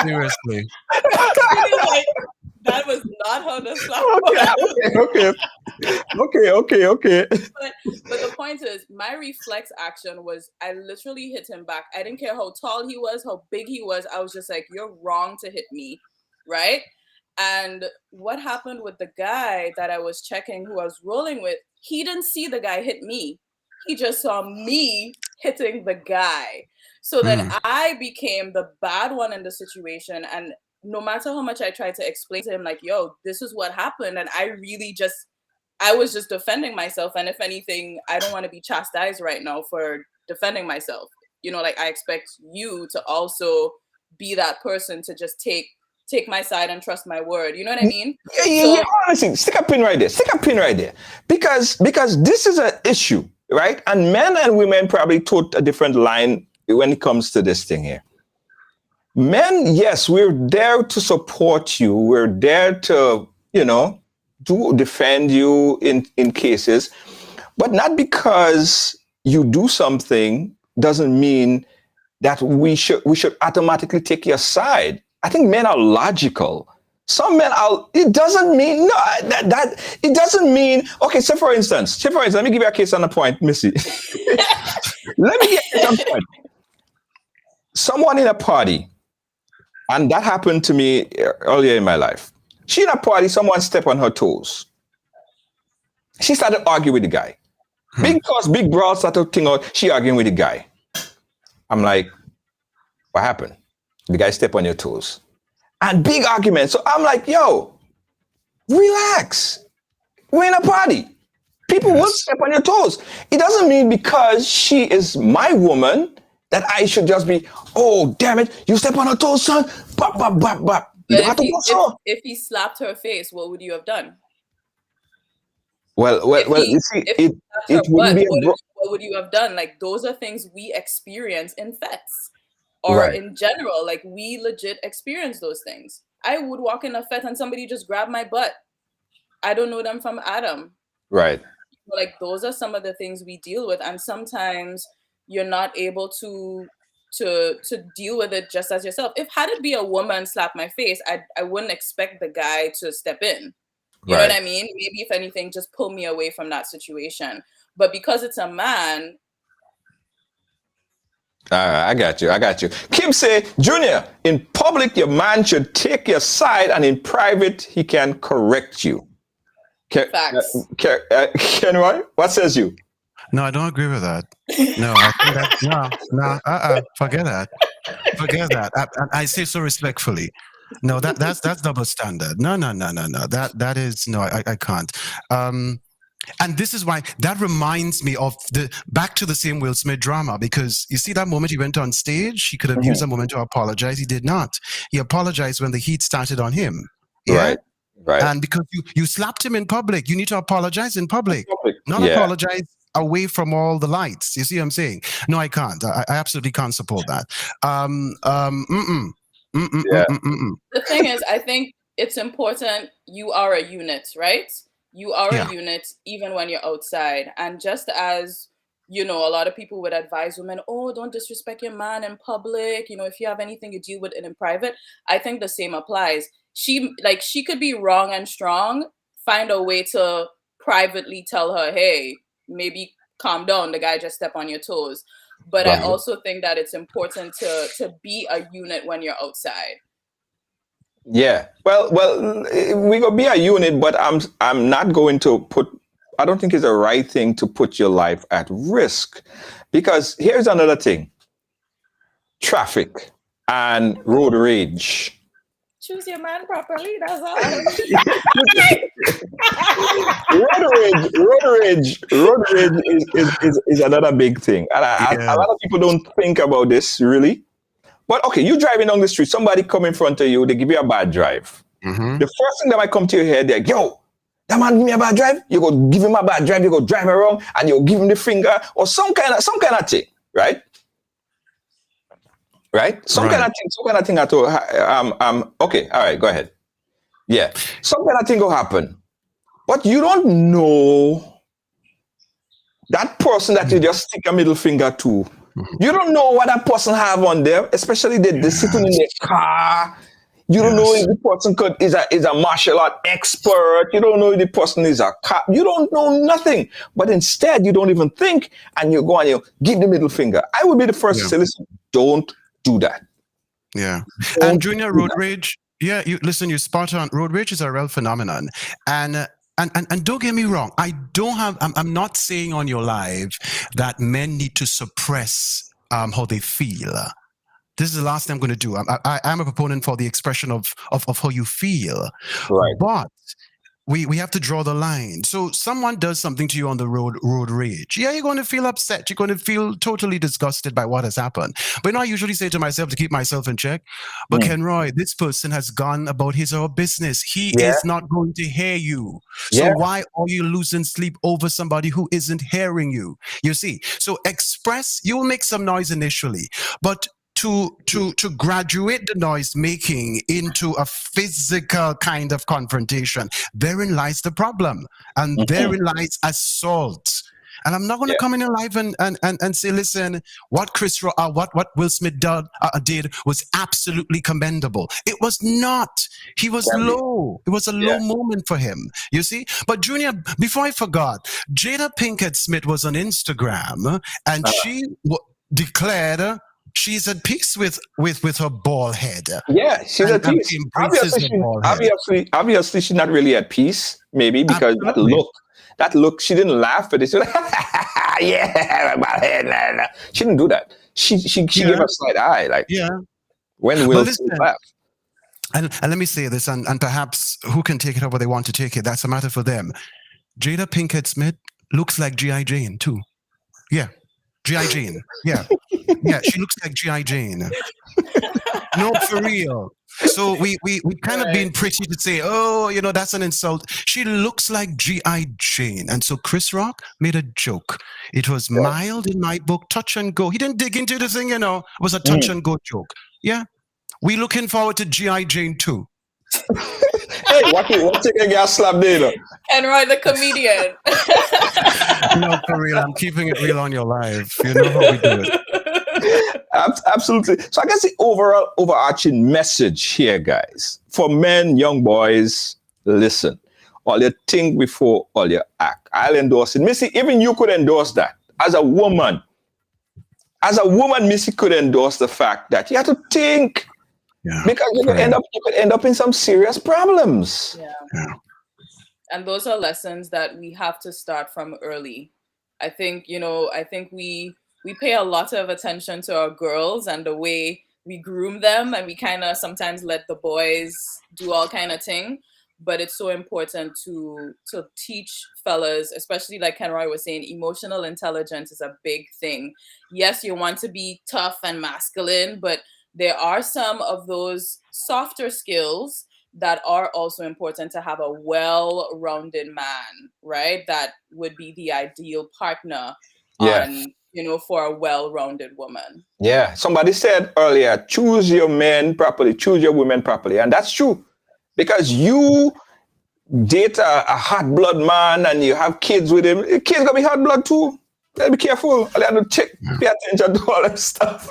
Seriously. That was not how the slap Okay. But the point is, my reflex action was I literally hit him back. I didn't care how tall he was, how big he was. I was just like, you're wrong to hit me, right? And what happened with the guy that I was checking, who I was rolling with, he didn't see the guy hit me. He just saw me hitting the guy. So then I became the bad one in the situation. And no matter how much I tried to explain to him, like, yo, this is what happened. And I was just defending myself. And if anything, I don't want to be chastised right now for defending myself. I expect you to also be that person to just take my side and trust my word. You know what I mean? Yeah. Honestly, stick a pin right there. Because this is an issue. right? And men and women probably tote a different line when it comes to this thing here. Men, yes, we're there to support you. We're there to, defend you in cases, but not because you do something doesn't mean that we should automatically take your side. I think men are logical. Some men are. It doesn't mean that it doesn't mean. Okay, so for instance, let me give you a case on the point, Missy. Let me get to the point. Someone in a party, and that happened to me earlier in my life. She in a party, someone stepped on her toes. She started arguing with the guy. Big brawl started thing out. She arguing with the guy. I'm like, what happened? The guy stepped on your toes. And big argument. So I'm like, yo, relax. We're in a party. People will step on your toes. It doesn't mean because she is my woman that I should just be, oh, damn it, you step on her toes, son. Bop, bop, bop, bop. If he slapped her face, what would you have done? Well, you see, it wouldn't be what would you have done? Like, those are things we experience in fets or in general. Like, we legit experience those things. I would walk in a fet and somebody just grab my butt. I don't know them from Adam. Right. Like, those are some of the things we deal with. And sometimes you're not able to deal with it just as yourself. If had it be a woman slap my face, I wouldn't expect the guy to step in. You know what I mean? Maybe if anything, just pull me away from that situation. But because it's a man. I got you. Kim say, Junior, in public, your man should take your side, and in private, he can correct you. Facts. Kenroy, what says you? No, I don't agree with that. No, I think that, forget that. Forget that. I say so respectfully. No, that's double standard. No. That is no. I can't. And this is why that reminds me of back to the same Will Smith drama, because you see that moment he went on stage, he could have used a moment to apologize. He did not. He apologized when the heat started on him. Yeah? Right. And because you slapped him in public, you need to apologize in public. Not apologize away from all the lights. You see what I'm saying? No, I can't. I absolutely can't support that. The thing is, I think it's important. You are a unit, right? You are a unit even when you're outside. And just as, a lot of people would advise women, oh, don't disrespect your man in public. If you have anything to deal with it in private, I think the same applies. She could be wrong and strong. Find a way to privately tell her, hey, maybe calm down. The guy just stepped on your toes. But I also think that it's important to be a unit when you're outside. Yeah. Well, we gonna be a unit, but I'm not going to I don't think it's the right thing to put your life at risk, because here's another thing: traffic and road rage. Choose your man properly. That's all. Road rage is another big thing, and a lot of people don't think about this really. But okay, you driving down the street, somebody come in front of you, they give you a bad drive. The first thing that might come to your head, they're like, yo, that man give me a bad drive. You go give him a bad drive. You go drive around, and you give him the finger or some kind of thing, right? Right? Some kind of thing at all. Okay, all right, go ahead. Yeah, some kind of thing will happen, but you don't know that person that you just stick a middle finger to. You don't know what that person have on there, especially they're sitting in their car. You don't know if the person is a martial art expert. You don't know if the person is a cop. You don't know nothing. But instead, you don't even think, and you go and you give the middle finger. I would be the first to say, listen, don't do that. Yeah. And Junior, road rage, you're spot on. Road rage is a real phenomenon. And don't get me wrong, I'm not saying on your live that men need to suppress how they feel. This is the last thing I'm going to do. I'm a proponent for the expression of how you feel. Right. But we have to draw the line. So someone does something to you on the road rage. Yeah, you're going to feel upset. You're going to feel totally disgusted by what has happened. But I usually say to myself to keep myself in check, but Kenroy, this person has gone about his or her business. He is not going to hear you. So why are you losing sleep over somebody who isn't hearing you? You see, so express, you will make some noise initially, but to graduate the noise making into a physical kind of confrontation, therein lies the problem, and therein lies assault. And I'm not going to come in live and say, listen, what what Will Smith did was absolutely commendable. It was not. He was low. It was a low moment for him. You see. But Junior, before I forgot, Jada Pinkett Smith was on Instagram, and she declared she's at peace with her bald head. Yeah, she's at peace. Obviously, she's not really at peace. Maybe because that look, she didn't laugh at it. She was like, yeah, bald head. She didn't do that. She gave a slight eye, like when Will laugh. And let me say this, and perhaps who can take it however they want to take it. That's a matter for them. Jada Pinkett Smith looks like G.I. Jane too. Yeah. G.I. Jane. Yeah. Yeah, she looks like G.I. Jane. No, for real. So we kind of been pretty to say, oh, that's an insult. She looks like G.I. Jane. And so Chris Rock made a joke. It was mild in my book, touch and go. He didn't dig into the thing, it was a touch and go joke. Yeah. We looking forward to G.I. Jane too. Hey, what you get slapped there? Kenroy the comedian. No, for real. I'm keeping it real on your live. You know how we do it. Absolutely. So I guess the overarching message here, guys, for men, young boys, listen. All you think before all you act. I'll endorse it. Missy, even you could endorse that. As a woman, Missy could endorse the fact that you have to think. Yeah, because you could end up in some serious problems. Yeah. And those are lessons that we have to start from early. I think we pay a lot of attention to our girls and the way we groom them, and we kind of sometimes let the boys do all kind of thing. But it's so important to teach fellas, especially like Kenroy was saying, emotional intelligence is a big thing. Yes, you want to be tough and masculine, but there are some of those softer skills that are also important to have a well-rounded man, right? That would be the ideal partner for a well-rounded woman. Yeah. Somebody said earlier, choose your men properly, choose your women properly. And that's true. Because you date a hot blood man and you have kids with him, the kids gonna be hot blood too. Gotta be careful. I have to pay attention to all that stuff.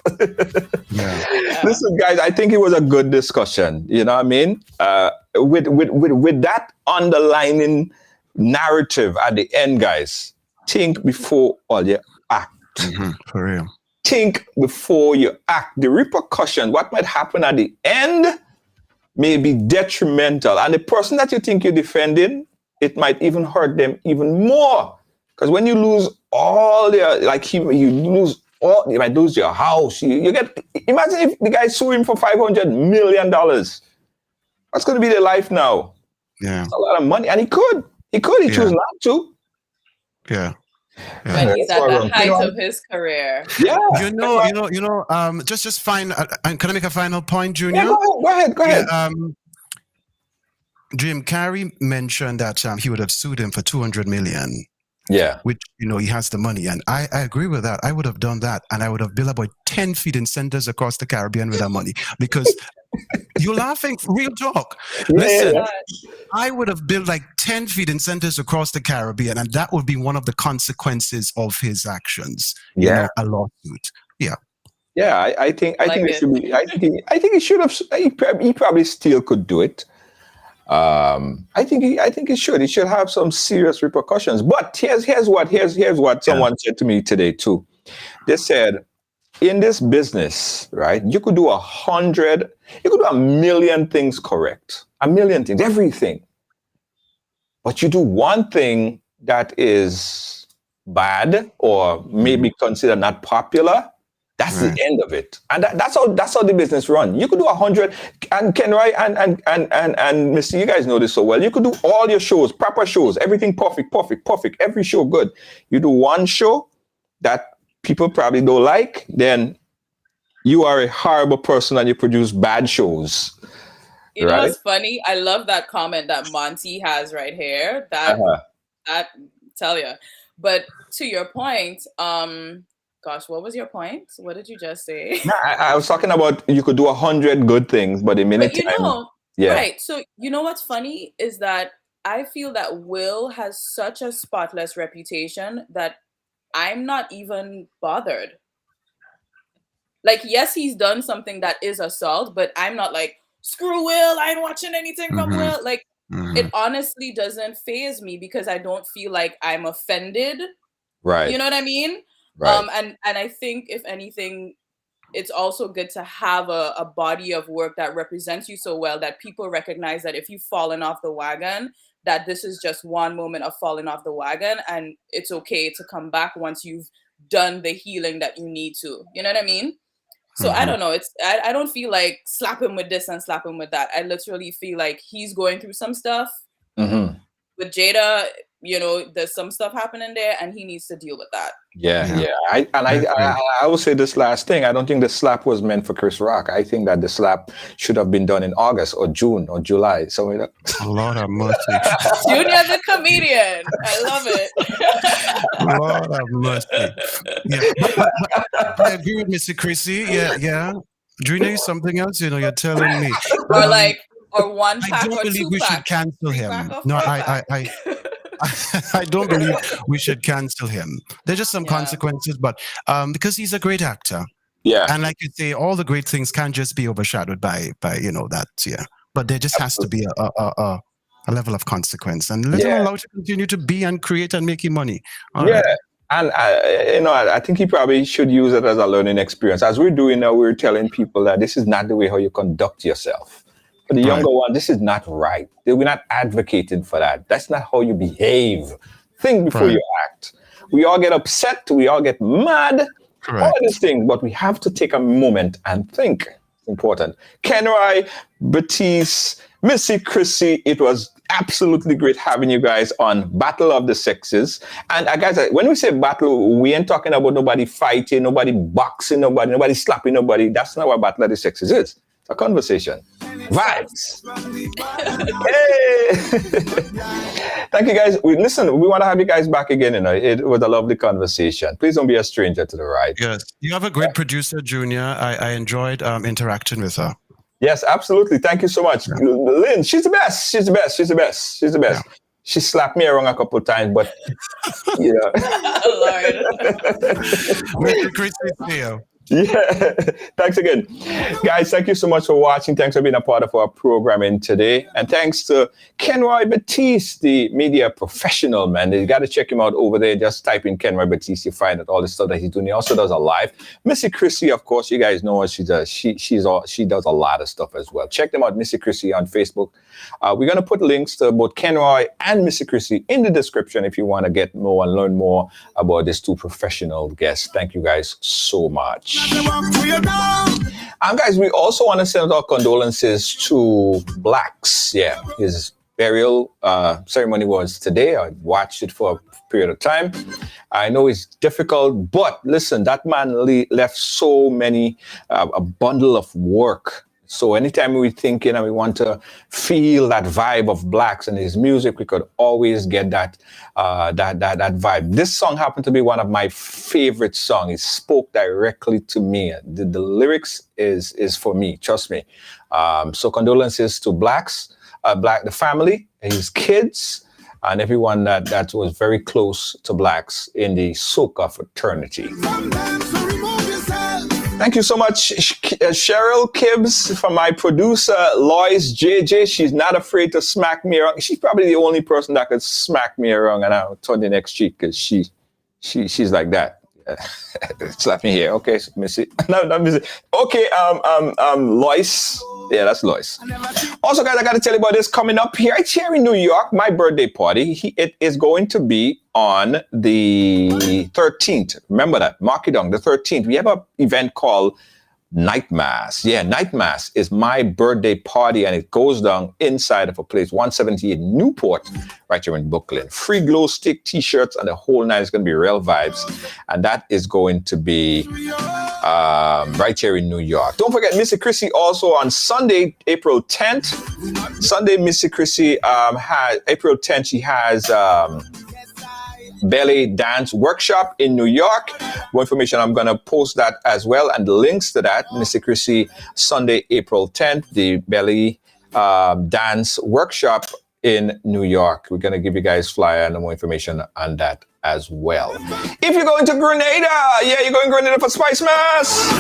Listen, guys, I think it was a good discussion. You know what I mean? With that underlining narrative at the end, guys, think before all you act. For real. Think before you act. The repercussion, what might happen at the end, may be detrimental. And the person that you think you're defending, it might even hurt them even more. Because when you lose all your, you might lose your house. You get, imagine if the guy sue him for $500 million. What's going to be their life now? Yeah. It's a lot of money. And he chose not to. Yeah. When he's at the height of his career. Yeah. Just fine. Can I make a final point, Junior? Yeah, go ahead. Yeah, Jim Carrey mentioned that he would have sued him for $200 million. Yeah. Which, he has the money. And I agree with that. I would have done that. And I would have built about 10 feeding centers across the Caribbean with that money. Because you're laughing, real talk. Listen, I would have built like 10 feeding centers across the Caribbean. And that would be one of the consequences of his actions. A lawsuit. Yeah. Yeah, I think it should be. I think he should have. He probably still could do it. I think it should. It should have some serious repercussions. But here's what someone said to me today too. They said, in this business, right, you could do 1,000,000 things correct. 1,000,000 things, everything. But you do one thing that is bad or maybe considered not popular, That's the end of it, and that's how the business run. You could do 100, and Kenroy and Mr. You guys know this so well. You could do all your shows, proper shows, everything perfect, every show good. You do one show that people probably don't like, then you are a horrible person and you produce bad shows. You know what's funny? I love that comment that Monty has right here. That tell you. But to your point, gosh, what was your point? What did you just say? No, I was talking about you could do 100 good things, but in minute time, right. So you know what's funny is that I feel that Will has such a spotless reputation that I'm not even bothered. Like, yes, he's done something that is assault, but I'm not like, screw Will, I ain't watching anything from Will. Like, it honestly doesn't faze me because I don't feel like I'm offended. Right. You know what I mean? Right. And I think, if anything, it's also good to have a body of work that represents you so well that people recognize that if you've fallen off the wagon, that this is just one moment of falling off the wagon, and it's okay to come back once you've done the healing that you need to. You know what I mean? So I don't know. I don't feel like slap him with this and slap him with that. I literally feel like he's going through some stuff with Jada. You know, there's some stuff happening there, and he needs to deal with that. Yeah. I will say this last thing. I don't think the slap was meant for Chris Rock. I think that the slap should have been done in August or June or July. So a lot of mercy. Junior the comedian. I love it. A lot of mercy. Yeah, but I agree with Mr. Chrissy. Yeah. Junior is something else. You know, you're telling me. Or one pack I don't or believe two we pack. should cancel him. No, I don't believe we should cancel him. There's just some consequences, but because he's a great actor. Yeah. And like you say, all the great things can't just be overshadowed by that. Yeah. But there just has to be a level of consequence, and let him allow to continue to be and create and making money. All right. And I think he probably should use it as a learning experience. As we're doing now, we're telling people that this is not the way how you conduct yourself. For the younger one, this is not right. We're not advocating for that. That's not how you behave. Think before you act. We all get upset. We all get mad. All these things. But we have to take a moment and think. It's important. Kenroy, Batiste, Missy Chrissy, it was absolutely great having you guys on Battle of the Sexes. And guys, when we say battle, we ain't talking about nobody fighting, nobody boxing, nobody slapping nobody. That's not what Battle of the Sexes is. A conversation. Vibes. Hey! Thank you guys. We want to have you guys back again. It was a lovely conversation. Please don't be a stranger to the ride. Yes. You have a great producer, Junior. I enjoyed interacting with her. Yes, absolutely. Thank you so much. Yeah. Lynn, she's the best. Yeah. She slapped me around a couple of times, but Lord. Yeah, thanks again. Guys, thank you so much for watching. Thanks for being a part of our programming today. And thanks to Kenroy Batiste, the media professional, man. You got to check him out over there. Just type in Kenroy Batiste. You find out all the stuff that he's doing. He also does a live. Missy Chrissy, of course, you guys know what she does. She does a lot of stuff as well. Check them out, Missy Chrissy on Facebook. We're going to put links to both Kenroy and Missy Chrissy in the description if you want to get more and learn more about these two professional guests. Thank you guys so much. Guys, we also want to send our condolences to Blacks. Yeah, his burial ceremony was today. I watched it for a period of time. I know it's difficult, but listen, that man left so many, a bundle of work. So anytime we're thinking and we want to feel that vibe of Blacks and his music, we could always get that vibe. This song happened to be one of my favorite songs. It spoke directly to me. The lyrics is for me, trust me. So condolences to Blacks, the family, his kids, and everyone that was very close to Blacks in the Soca fraternity. Thank you so much, Cheryl Kibbs, from my producer, Lois JJ. She's not afraid to smack me around. She's probably the only person that could smack me around, and I'll turn the next cheek because she's like that. Slap me here. Okay, Missy. No, not Missy. Okay, Lois. Yeah, that's Lois. Also, guys, I got to tell you about this coming up here. It's here in New York, my birthday party. It is going to be on the 13th. Remember that. Mark it down, the 13th. We have an event called Night Mass. Yeah, Night Mass is my birthday party, and it goes down inside of a place, 178 Newport, right here in Brooklyn. Free glow stick, t-shirts, and the whole night is going to be real vibes. And that is going to be right here in New York. Don't forget, Missy Chrissy also on Sunday, April 10th. Sunday, Missy Chrissy has, April 10th, she has belly dance workshop in New York. More information, I'm going to post that as well, and the links to that. Missy Chrissy, Sunday, April 10th, the belly dance workshop in New York. We're going to give you guys flyer and more information on that as well. If you're going to Grenada, yeah, you're going to Grenada for Spice Mass.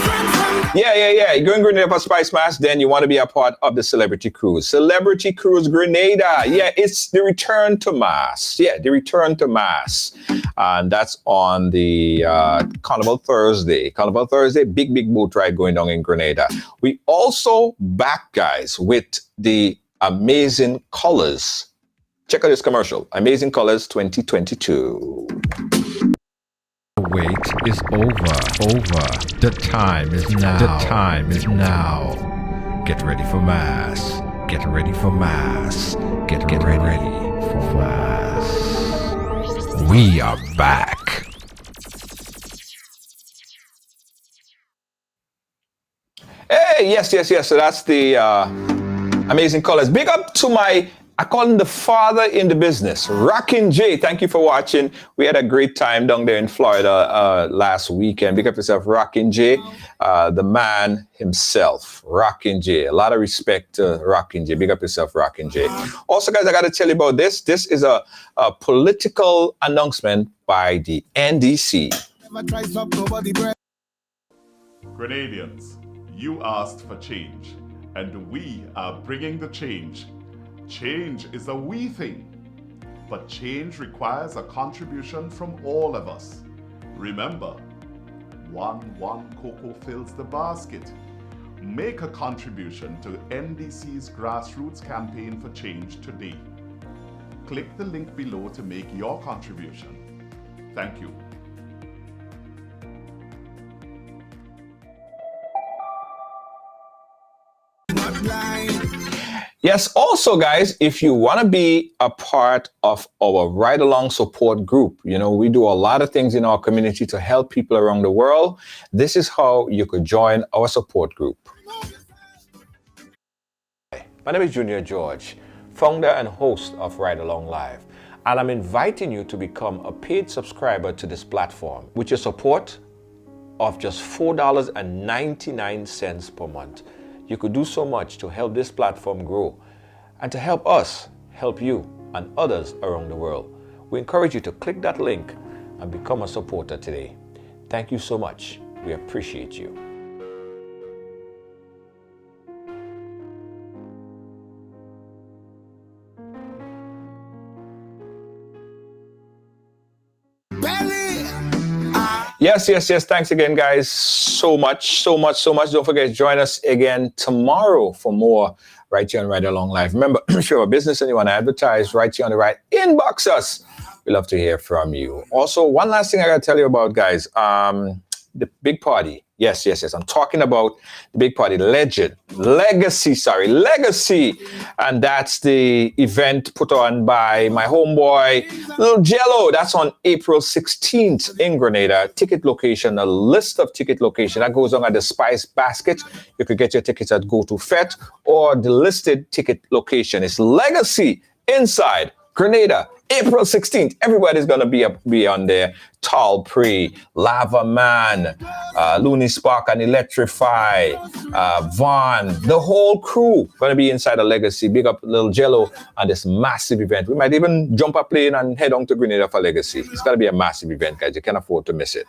Yeah, you're going to Grenada for Spice Mass, then you want to be a part of the Celebrity Cruise. Celebrity Cruise Grenada. Yeah, it's the return to Mass. Yeah, the return to Mass. And that's on the Carnival Thursday. Carnival Thursday, big boat ride going on in Grenada. We also back, guys, with the Amazing Colors. Check out this commercial. Amazing Colors 2022. The wait is over. The time is now. The time is now. Get ready for Mass. Get ready for Mass. Get ready for Mass. We are back. Hey, yes. So that's the Amazing Colors. Big up to I call him the father in the business, Rockin' J. Thank you for watching. We had a great time down there in Florida last weekend. Big up yourself, Rockin' J, the man himself, Rockin' J. A lot of respect to Rockin' J. Big up yourself, Rockin' J. Also, guys, I got to tell you about this. This is a political announcement by the NDC. Grenadians, you asked for change, and we are bringing the change. Change is a we thing, but change requires a contribution from all of us. Remember, one cocoa fills the basket. Make a contribution to NDC's grassroots campaign for change today. Click the link below to make your contribution. Thank you. Yes, also, guys, if you want to be a part of our Ridealong support group, you know, we do a lot of things in our community to help people around the world. This is how you could join our support group. My name is Junior George, founder and host of Ridealong Live, and I'm inviting you to become a paid subscriber to this platform. With your support of just $4.99 per month, you could do so much to help this platform grow and to help us help you and others around the world. We encourage you to click that link and become a supporter today. Thank you so much. We appreciate you. Yes. Thanks again, guys. So much. Don't forget to join us again tomorrow for more right here on Ridealong Live. Remember, if you have a business and you want to advertise right here on the right, inbox us. We love to hear from you. Also, one last thing I got to tell you about, guys. The big party. Yes. I'm talking about the big party, Legacy. And that's the event put on by my homeboy, Little Jello. That's on April 16th in Grenada. Ticket location, a list of ticket location. That goes on at the Spice Basket. You could get your tickets at GoToFet or the listed ticket location. It's Legacy inside Grenada. April 16th, everybody's going to be on there. Tall Pre, Lava Man, Looney Spark and Electrify, Vaughn, the whole crew going to be inside a Legacy. Big up Little Jello on this massive event. We might even jump a plane and head on to Grenada for Legacy. It's going to be a massive event, guys. You can't afford to miss it.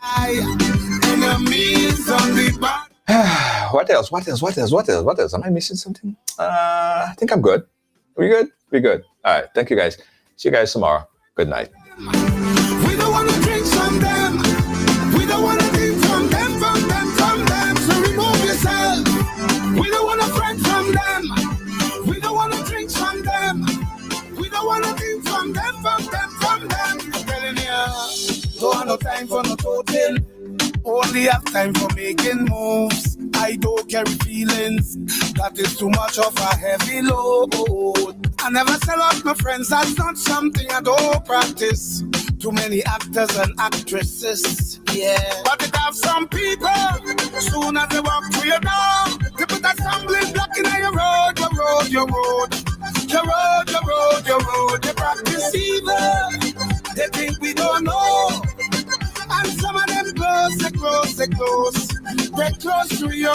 What else? Am I missing something? I think I'm good. We good? We good. All right. Thank you, guys. See you guys tomorrow. Good night. We don't want to drink from them. We don't want to drink from them. So remove yourself. We don't want to friend from them. really have time for making moves. I don't carry feelings. That is too much of a heavy load. I never sell out my friends. That's not something I don't practice. Too many actors and actresses. Yeah. But it have some people. Soon as they walk through your door, they put a stumbling block in your road, your road, your road. Your road, your road, your road. They practice evil. They think we don't know. And some of them close, they close, they close. They close to you.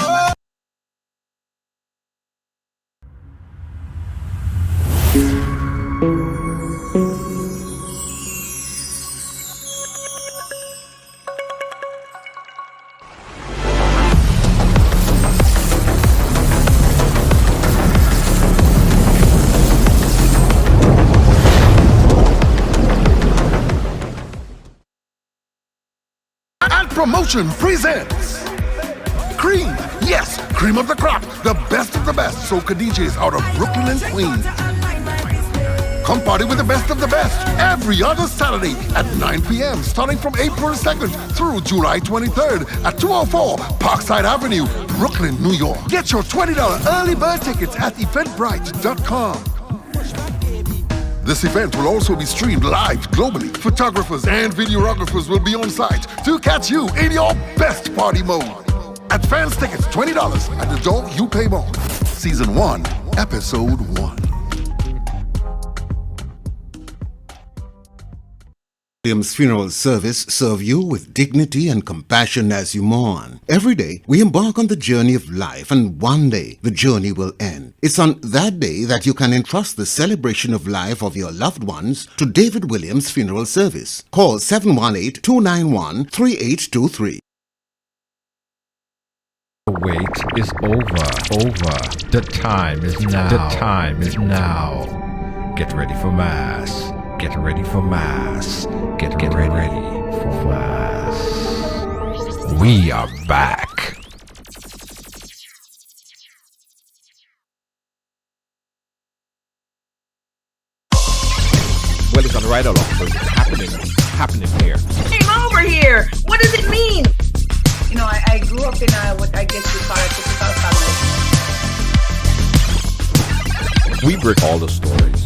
Promotion presents Cream. Yes, cream of the crop. The best of the best soca DJs out of Brooklyn and Queens. Come party with the best of the best every other Saturday at 9 p.m. starting from April 2nd through July 23rd at 204 Parkside Avenue, Brooklyn, New York. Get your $20 early bird tickets at eventbrite.com. This event will also be streamed live globally. Photographers and videographers will be on site to catch you in your best party mode. Advance tickets, $20. At the door, you pay more. Season 1, Episode 1. Williams Funeral Service serve you with dignity and compassion as you mourn. Every day, we embark on the journey of life, and one day, the journey will end. It's on that day that you can entrust the celebration of life of your loved ones to David Williams Funeral Service. Call 718-291-3823. The wait is over. The time is now. The time is now. Get ready for Mass. Get ready for Mass. Get ready for Mass. We are back. Well, it's on Ridealong, so it's happening here. Came over here. What does it mean? You know, I grew up in what I guess you call a typical family. We break all the stories,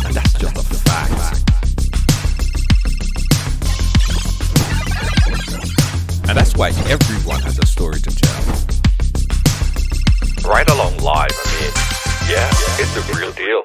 and that's just a fact. And that's why everyone has a story to tell. Ridealong live, I mean, yeah, it's the real deal.